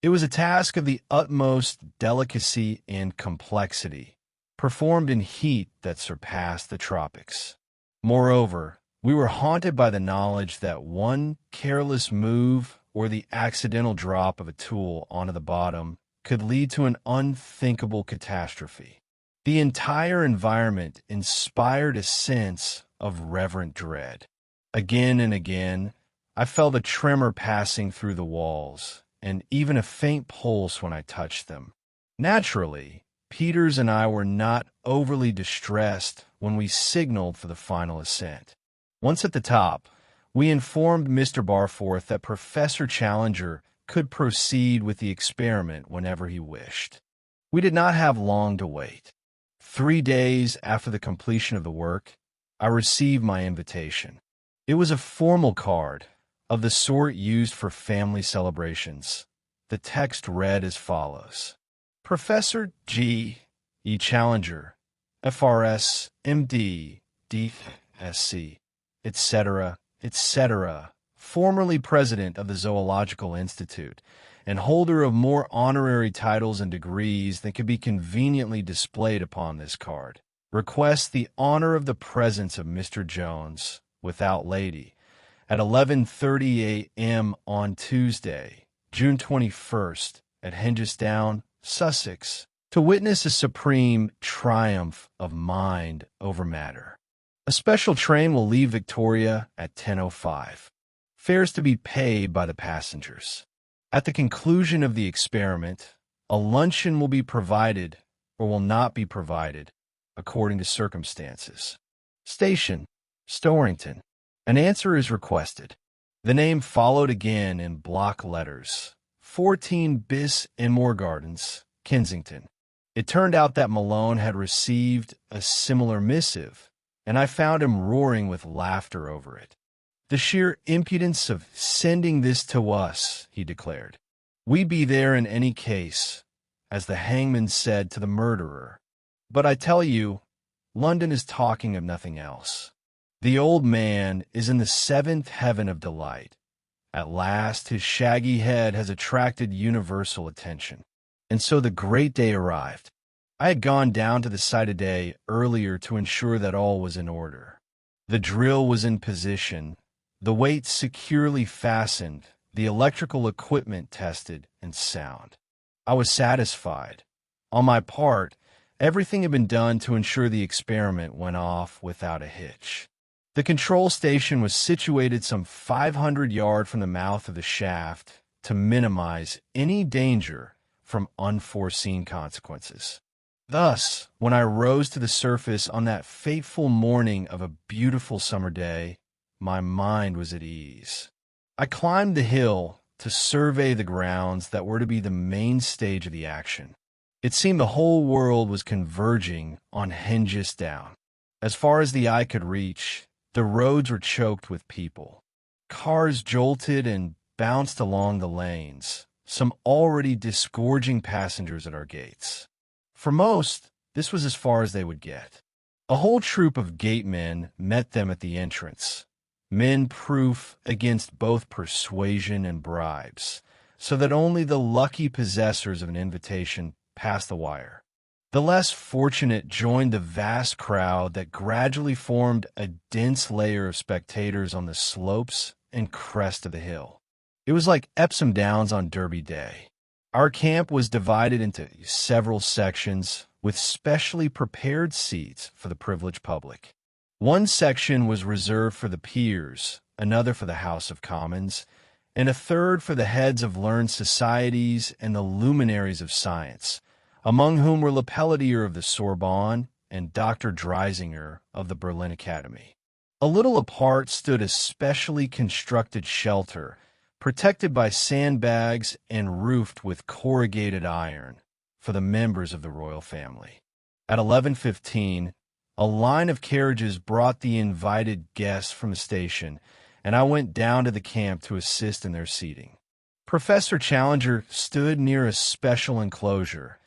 It was a task of the utmost delicacy and complexity, performed in heat that surpassed the tropics. Moreover, we were haunted by the knowledge that one careless move or the accidental drop of a tool onto the bottom could lead to an unthinkable catastrophe. The entire environment inspired a sense of reverent dread. Again and again, I felt a tremor passing through the walls, and even a faint pulse when I touched them. Naturally, Peters and I were not overly distressed when we signaled for the final ascent. Once at the top, we informed Mr. Barforth that Professor Challenger could proceed with the experiment whenever he wished. We did not have long to wait. 3 days after the completion of the work, I received my invitation. It was a formal card, of the sort used for family celebrations. The text read as follows: Professor G. E. Challenger, FRS, MD, D.Sc., etc., etc., formerly president of the Zoological Institute, and holder of more honorary titles and degrees than could be conveniently displayed upon this card, requests the honor of the presence of Mr. Jones, without lady, at 11:30 a.m. on Tuesday, June 21st, at Hengesdown, Sussex, to witness a supreme triumph of mind over matter. A special train will leave Victoria at 10:05. Fares to be paid by the passengers. At the conclusion of the experiment, a luncheon will be provided or will not be provided, according to circumstances. Station, Storrington. An answer is requested. The name followed again in block letters. 14 Bis and Moor Gardens, Kensington. It turned out that Malone had received a similar missive, and I found him roaring with laughter over it. The sheer impudence of sending this to us, he declared. We be there in any case, as the hangman said to the murderer. But I tell you, London is talking of nothing else. The old man is in the seventh heaven of delight. At last his shaggy head has attracted universal attention. And so the great day arrived. I had gone down to the site a day earlier to ensure that all was in order. The drill was in position, the weights securely fastened, the electrical equipment tested and sound. I was satisfied. On my part, everything had been done to ensure the experiment went off without a hitch. The control station was situated some 500 yards from the mouth of the shaft to minimize any danger from unforeseen consequences. Thus, when I rose to the surface on that fateful morning of a beautiful summer day, my mind was at ease. I climbed the hill to survey the grounds that were to be the main stage of the action. It seemed the whole world was converging on Hengesdown. As far as the eye could reach, the roads were choked with people. Cars jolted and bounced along the lanes, some already disgorging passengers at our gates. For most, this was as far as they would get. A whole troop of gatemen met them at the entrance, men proof against both persuasion and bribes, so that only the lucky possessors of an invitation passed the wire. The less fortunate joined the vast crowd that gradually formed a dense layer of spectators on the slopes and crest of the hill. It was like Epsom Downs on Derby Day. Our camp was divided into several sections with specially prepared seats for the privileged public. One section was reserved for the peers, another for the House of Commons, and a third for the heads of learned societies and the luminaries of science, among whom were Lepelletier of the Sorbonne and Dr. Dreisinger of the Berlin Academy. A little apart stood a specially constructed shelter, protected by sandbags and roofed with corrugated iron for the members of the royal family. At 11:15, a line of carriages brought the invited guests from the station, and I went down to the camp to assist in their seating. Professor Challenger stood near a special enclosure,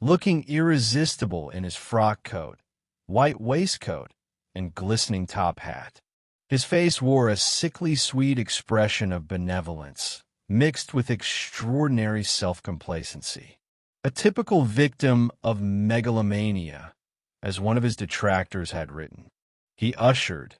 looking irresistible in his frock coat, white waistcoat, and glistening top hat. His face wore a sickly sweet expression of benevolence, mixed with extraordinary self-complacency. A typical victim of megalomania, as one of his detractors had written. He ushered,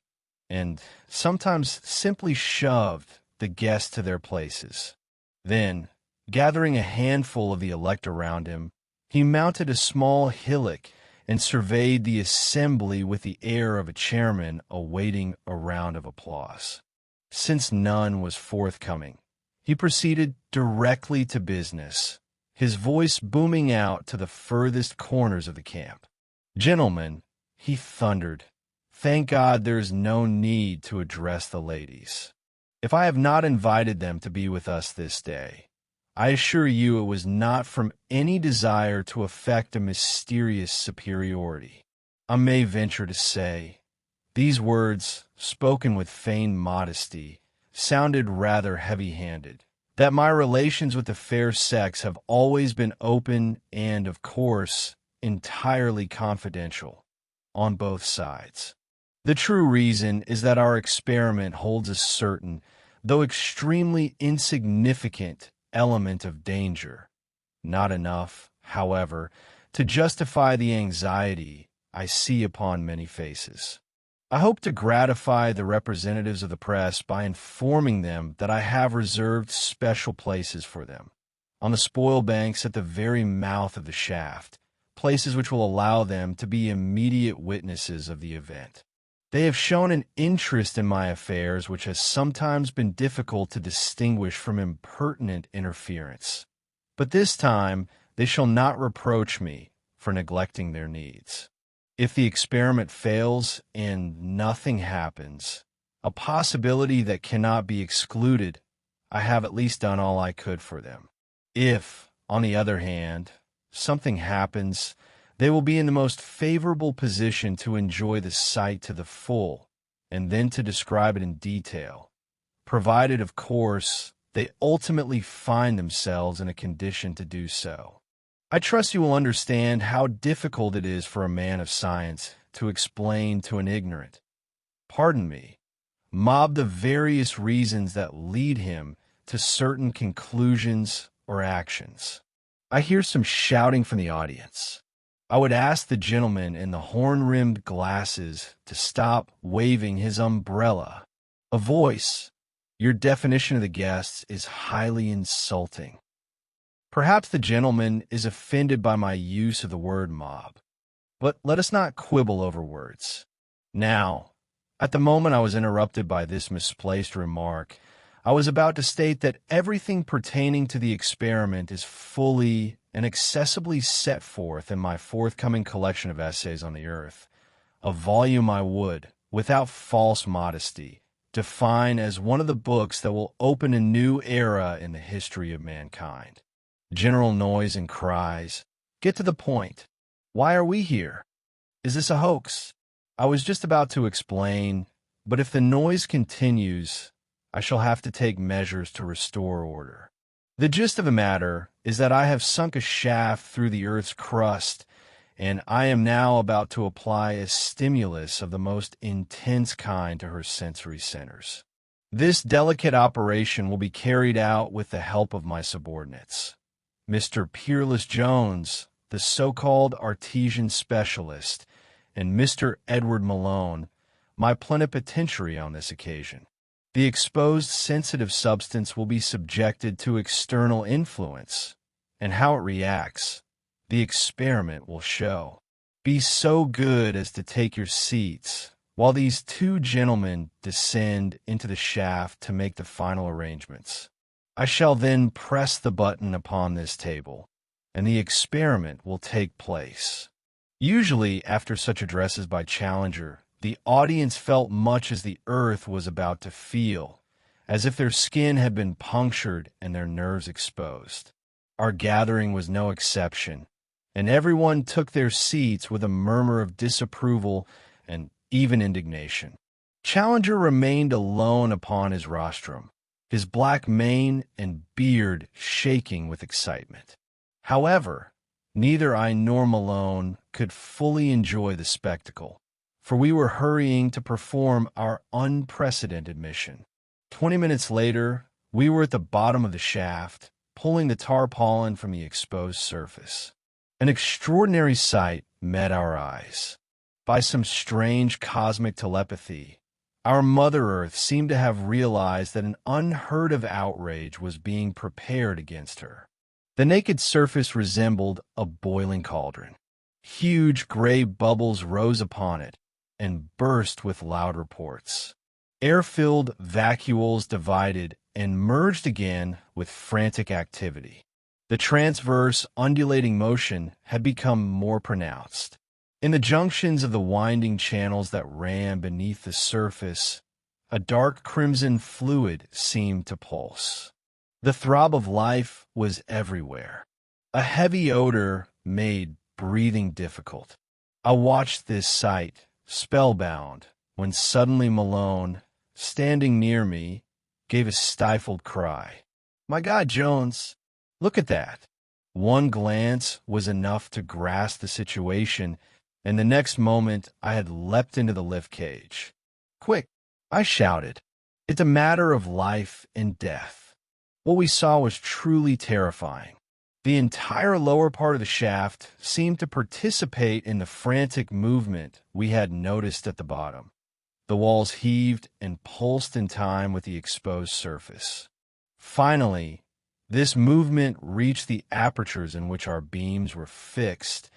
and sometimes simply shoved, the guests to their places. Then, gathering a handful of the elect around him, he mounted a small hillock and surveyed the assembly with the air of a chairman awaiting a round of applause. Since none was forthcoming, he proceeded directly to business, his voice booming out to the furthest corners of the camp. "Gentlemen," he thundered, "thank God there is no need to address the ladies. If I have not invited them to be with us this day, I assure you it was not from any desire to affect a mysterious superiority. I may venture to say, these words, spoken with feigned modesty, sounded rather heavy-handed, that my relations with the fair sex have always been open and, of course, entirely confidential, on both sides. The true reason is that our experiment holds a certain, though extremely insignificant, element of danger, not enough, however, to justify the anxiety I see upon many faces. I hope to gratify the representatives of the press by informing them that I have reserved special places for them, on the spoil banks at the very mouth of the shaft, places which will allow them to be immediate witnesses of the event. They have shown an interest in my affairs which has sometimes been difficult to distinguish from impertinent interference. But this time they shall not reproach me for neglecting their needs. If the experiment fails and nothing happens, a possibility that cannot be excluded, I have at least done all I could for them. If, on the other hand, something happens, they will be in the most favorable position to enjoy the sight to the full, and then to describe it in detail, provided, of course, they ultimately find themselves in a condition to do so. I trust you will understand how difficult it is for a man of science to explain to an ignorant, pardon me, mob the various reasons that lead him to certain conclusions or actions. I hear some shouting from the audience. I would ask the gentleman in the horn-rimmed glasses to stop waving his umbrella. A voice, "Your definition of the guests is highly insulting." Perhaps the gentleman is offended by my use of the word mob, but let us not quibble over words. Now, at the moment I was interrupted by this misplaced remark, I was about to state that everything pertaining to the experiment is fully and accessibly set forth in my forthcoming collection of essays on the earth, a volume I would, without false modesty, define as one of the books that will open a new era in the history of mankind. General noise and cries. Get to the point. Why are we here? Is this a hoax? I was just about to explain, but if the noise continues, I shall have to take measures to restore order. The gist of the matter is that I have sunk a shaft through the earth's crust, and I am now about to apply a stimulus of the most intense kind to her sensory centers. This delicate operation will be carried out with the help of my subordinates. Mr. Peerless Jones, the so-called artesian specialist, and Mr. Edward Malone, my plenipotentiary on this occasion. The exposed sensitive substance will be subjected to external influence, and how it reacts, the experiment will show. Be so good as to take your seats while these two gentlemen descend into the shaft to make the final arrangements. I shall then press the button upon this table, and the experiment will take place. Usually, after such addresses by Challenger, the audience felt much as the earth was about to feel, as if their skin had been punctured and their nerves exposed. Our gathering was no exception, and everyone took their seats with a murmur of disapproval and even indignation. Challenger remained alone upon his rostrum, his black mane and beard shaking with excitement. However, neither I nor Malone could fully enjoy the spectacle, for we were hurrying to perform our unprecedented mission. 20 minutes later, we were at the bottom of the shaft, pulling the tarpaulin from the exposed surface. An extraordinary sight met our eyes. By some strange cosmic telepathy, our Mother Earth seemed to have realized that an unheard-of outrage was being prepared against her. The naked surface resembled a boiling cauldron. Huge gray bubbles rose upon it and burst with loud reports. Air-filled vacuoles divided and merged again with frantic activity. The transverse, undulating motion had become more pronounced. In the junctions of the winding channels that ran beneath the surface, a dark crimson fluid seemed to pulse. The throb of life was everywhere. A heavy odor made breathing difficult. I watched this sight, spellbound, when suddenly Malone, standing near me, gave a stifled cry. "My God, Jones, look at that!" One glance was enough to grasp the situation, and the next moment I had leapt into the lift cage. "Quick!" I shouted. "It's a matter of life and death." What we saw was truly terrifying. The entire lower part of the shaft seemed to participate in the frantic movement we had noticed at the bottom. The walls heaved and pulsed in time with the exposed surface. Finally, this movement reached the apertures in which our beams were fixed,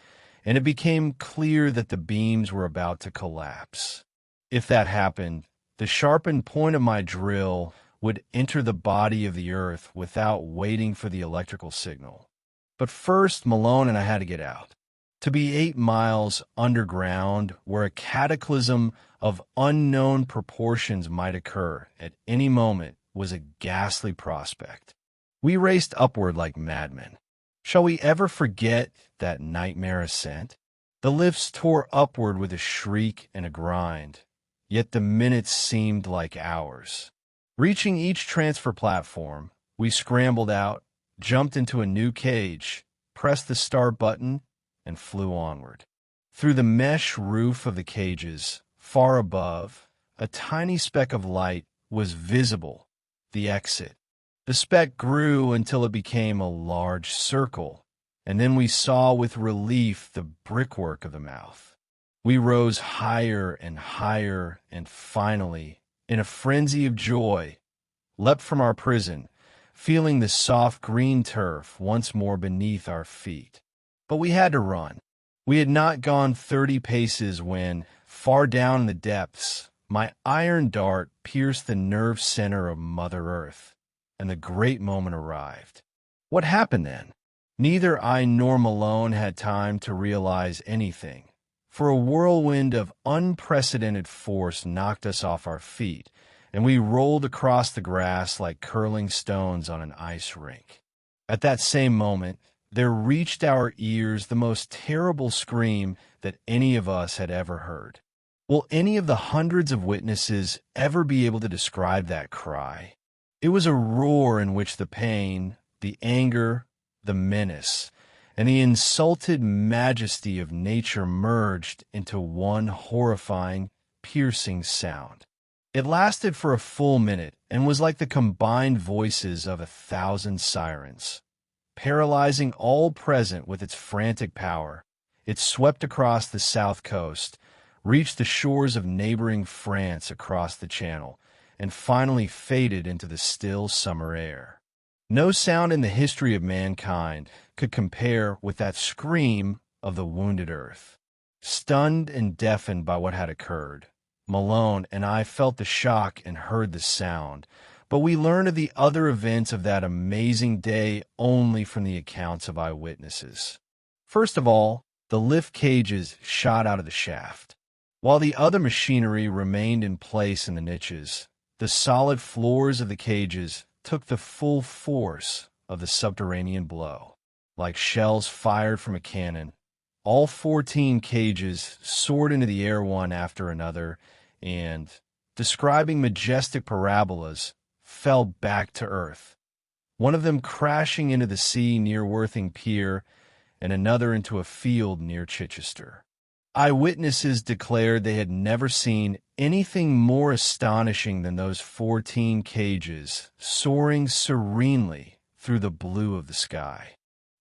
and it became clear that the beams were about to collapse. If that happened, the sharpened point of my drill would enter the body of the earth without waiting for the electrical signal. But first, Malone and I had to get out. To be 8 miles underground, where a cataclysm of unknown proportions might occur at any moment, was a ghastly prospect. We raced upward like madmen. Shall we ever forget that nightmare ascent? The lifts tore upward with a shriek and a grind, yet the minutes seemed like hours. Reaching each transfer platform, we scrambled out, jumped into a new cage, pressed the start button, and flew onward. Through the mesh roof of the cages, far above, a tiny speck of light was visible, the exit. The speck grew until it became a large circle, and then we saw with relief the brickwork of the mouth. We rose higher and higher, and finally, in a frenzy of joy, leapt from our prison, feeling the soft green turf once more beneath our feet. But we had to run. We had not gone 30 paces when, far down in the depths, my iron dart pierced the nerve center of Mother Earth, and the great moment arrived. What happened then? Neither I nor Malone had time to realize anything, for a whirlwind of unprecedented force knocked us off our feet, and we rolled across the grass like curling stones on an ice rink. At that same moment, there reached our ears the most terrible scream that any of us had ever heard. Will any of the hundreds of witnesses ever be able to describe that cry? It was a roar in which the pain, the anger, the menace, and the insulted majesty of nature merged into one horrifying, piercing sound. It lasted for a full minute and was like the combined voices of 1,000 sirens. Paralyzing all present with its frantic power, it swept across the south coast, reached the shores of neighboring France across the Channel, and finally faded into the still summer air. No sound in the history of mankind could compare with that scream of the wounded earth. Stunned and deafened by what had occurred, Malone and I felt the shock and heard the sound, but we learned of the other events of that amazing day only from the accounts of eyewitnesses. First of all, The lift cages shot out of the shaft. While the other machinery remained in place in the niches, the solid floors of the cages took the full force of the subterranean blow. Like shells fired from a cannon, all 14 cages soared into the air one after another and, describing majestic parabolas, fell back to earth, one of them crashing into the sea near Worthing Pier and another into a field near Chichester. Eyewitnesses declared they had never seen anything more astonishing than those 14 cages soaring serenely through the blue of the sky.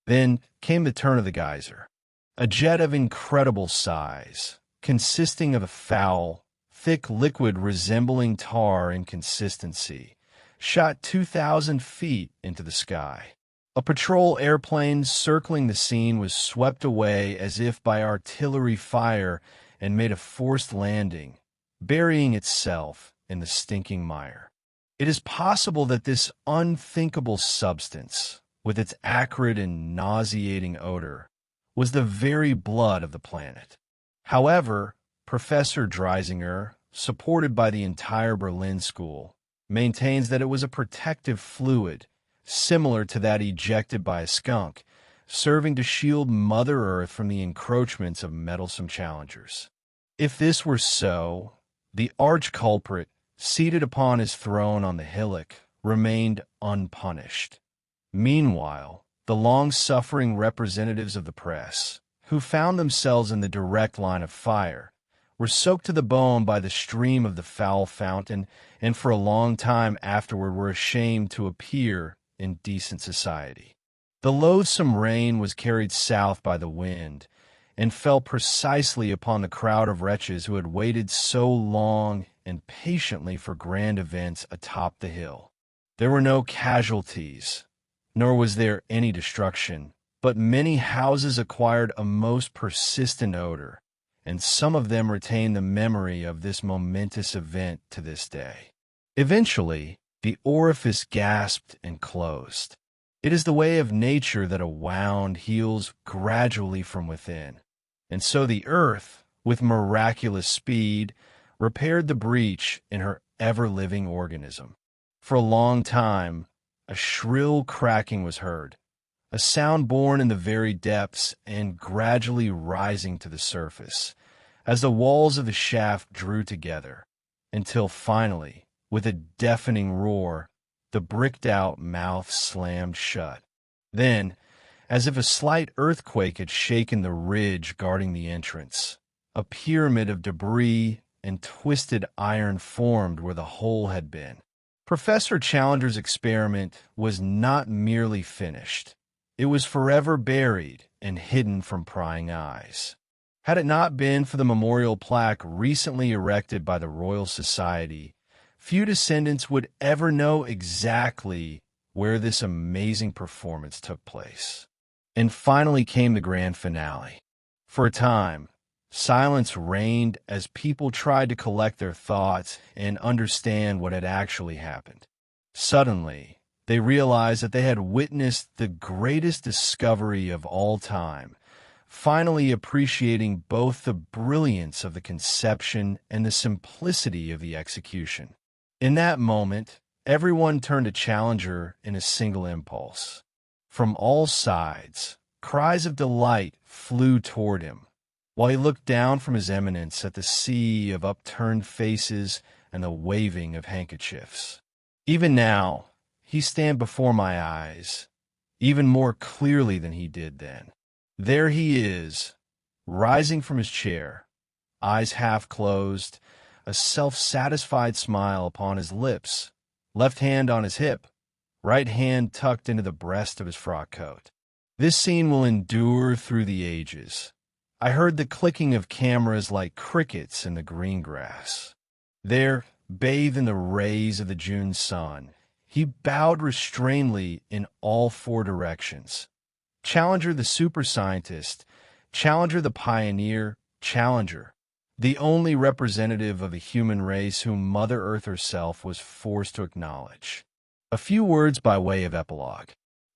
Then came the turn of the geyser, a jet of incredible size, consisting of a foul, thick liquid resembling tar in consistency, shot 2,000 feet into the sky. A patrol airplane circling the scene was swept away as if by artillery fire and made a forced landing, burying itself in the stinking mire. It is possible that this unthinkable substance, with its acrid and nauseating odor, was the very blood of the planet. However, Professor Dreisinger, supported by the entire Berlin School, maintains that it was a protective fluid similar to that ejected by a skunk, serving to shield Mother Earth from the encroachments of meddlesome challengers. If this were so, the arch-culprit, seated upon his throne on the hillock, remained unpunished. Meanwhile, the long-suffering representatives of the press, who found themselves in the direct line of fire, were soaked to the bone by the stream of the foul fountain, and for a long time afterward were ashamed to appear in decent society. The loathsome rain was carried south by the wind, and fell precisely upon the crowd of wretches who had waited so long and patiently for grand events atop the hill. There were no casualties, nor was there any destruction, but many houses acquired a most persistent odor, and some of them retain the memory of this momentous event to this day. Eventually, the orifice gasped and closed. It is the way of nature that a wound heals gradually from within, and so the earth, with miraculous speed, repaired the breach in her ever-living organism. For a long time, a shrill cracking was heard, a sound born in the very depths and gradually rising to the surface, as the walls of the shaft drew together, until finally, with a deafening roar, the bricked-out mouth slammed shut. Then, as if a slight earthquake had shaken the ridge guarding the entrance, a pyramid of debris and twisted iron formed where the hole had been. Professor Challenger's experiment was not merely finished. It was forever buried and hidden from prying eyes. Had it not been for the memorial plaque recently erected by the Royal Society, few descendants would ever know exactly where this amazing performance took place. And finally came the grand finale. For a time, silence reigned as people tried to collect their thoughts and understand what had actually happened. Suddenly, they realized that they had witnessed the greatest discovery of all time, finally appreciating both the brilliance of the conception and the simplicity of the execution. In that moment, everyone turned to Challenger in a single impulse. From all sides, cries of delight flew toward him, while he looked down from his eminence at the sea of upturned faces and the waving of handkerchiefs. Even now, he stands before my eyes, even more clearly than he did then. There he is, rising from his chair, eyes half closed, a self-satisfied smile upon his lips, left hand on his hip, right hand tucked into the breast of his frock coat. This scene will endure through the ages. I heard the clicking of cameras like crickets in the green grass. There, bathed in the rays of the June sun, he bowed restrainedly in all four directions. Challenger the super scientist, Challenger the pioneer, Challenger, the only representative of a human race whom Mother Earth herself was forced to acknowledge. A few words by way of epilogue.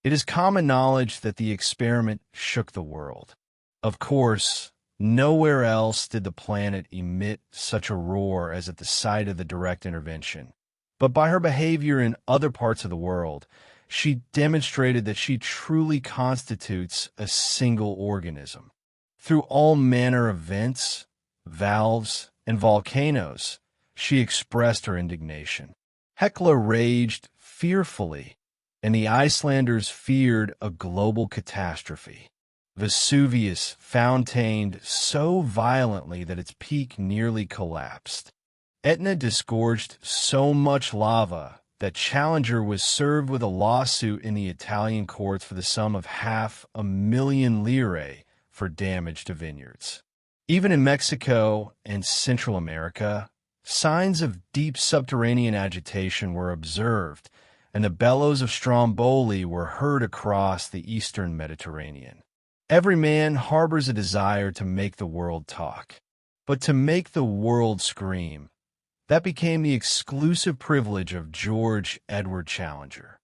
It is common knowledge that the experiment shook the world. Of course, nowhere else did the planet emit such a roar as at the site of the direct intervention. But by her behavior in other parts of the world, she demonstrated that she truly constitutes a single organism. Through all manner of vents, valves, and volcanoes, she expressed her indignation. Hekla raged fearfully, and the Icelanders feared a global catastrophe. Vesuvius fountained so violently that its peak nearly collapsed. Etna disgorged so much lava that Challenger was served with a lawsuit in the Italian courts for the sum of 500,000 lire for damage to vineyards. Even in Mexico and Central America, signs of deep subterranean agitation were observed, and the bellows of Stromboli were heard across the eastern Mediterranean. Every man harbors a desire to make the world talk, but to make the world scream, that became the exclusive privilege of George Edward Challenger.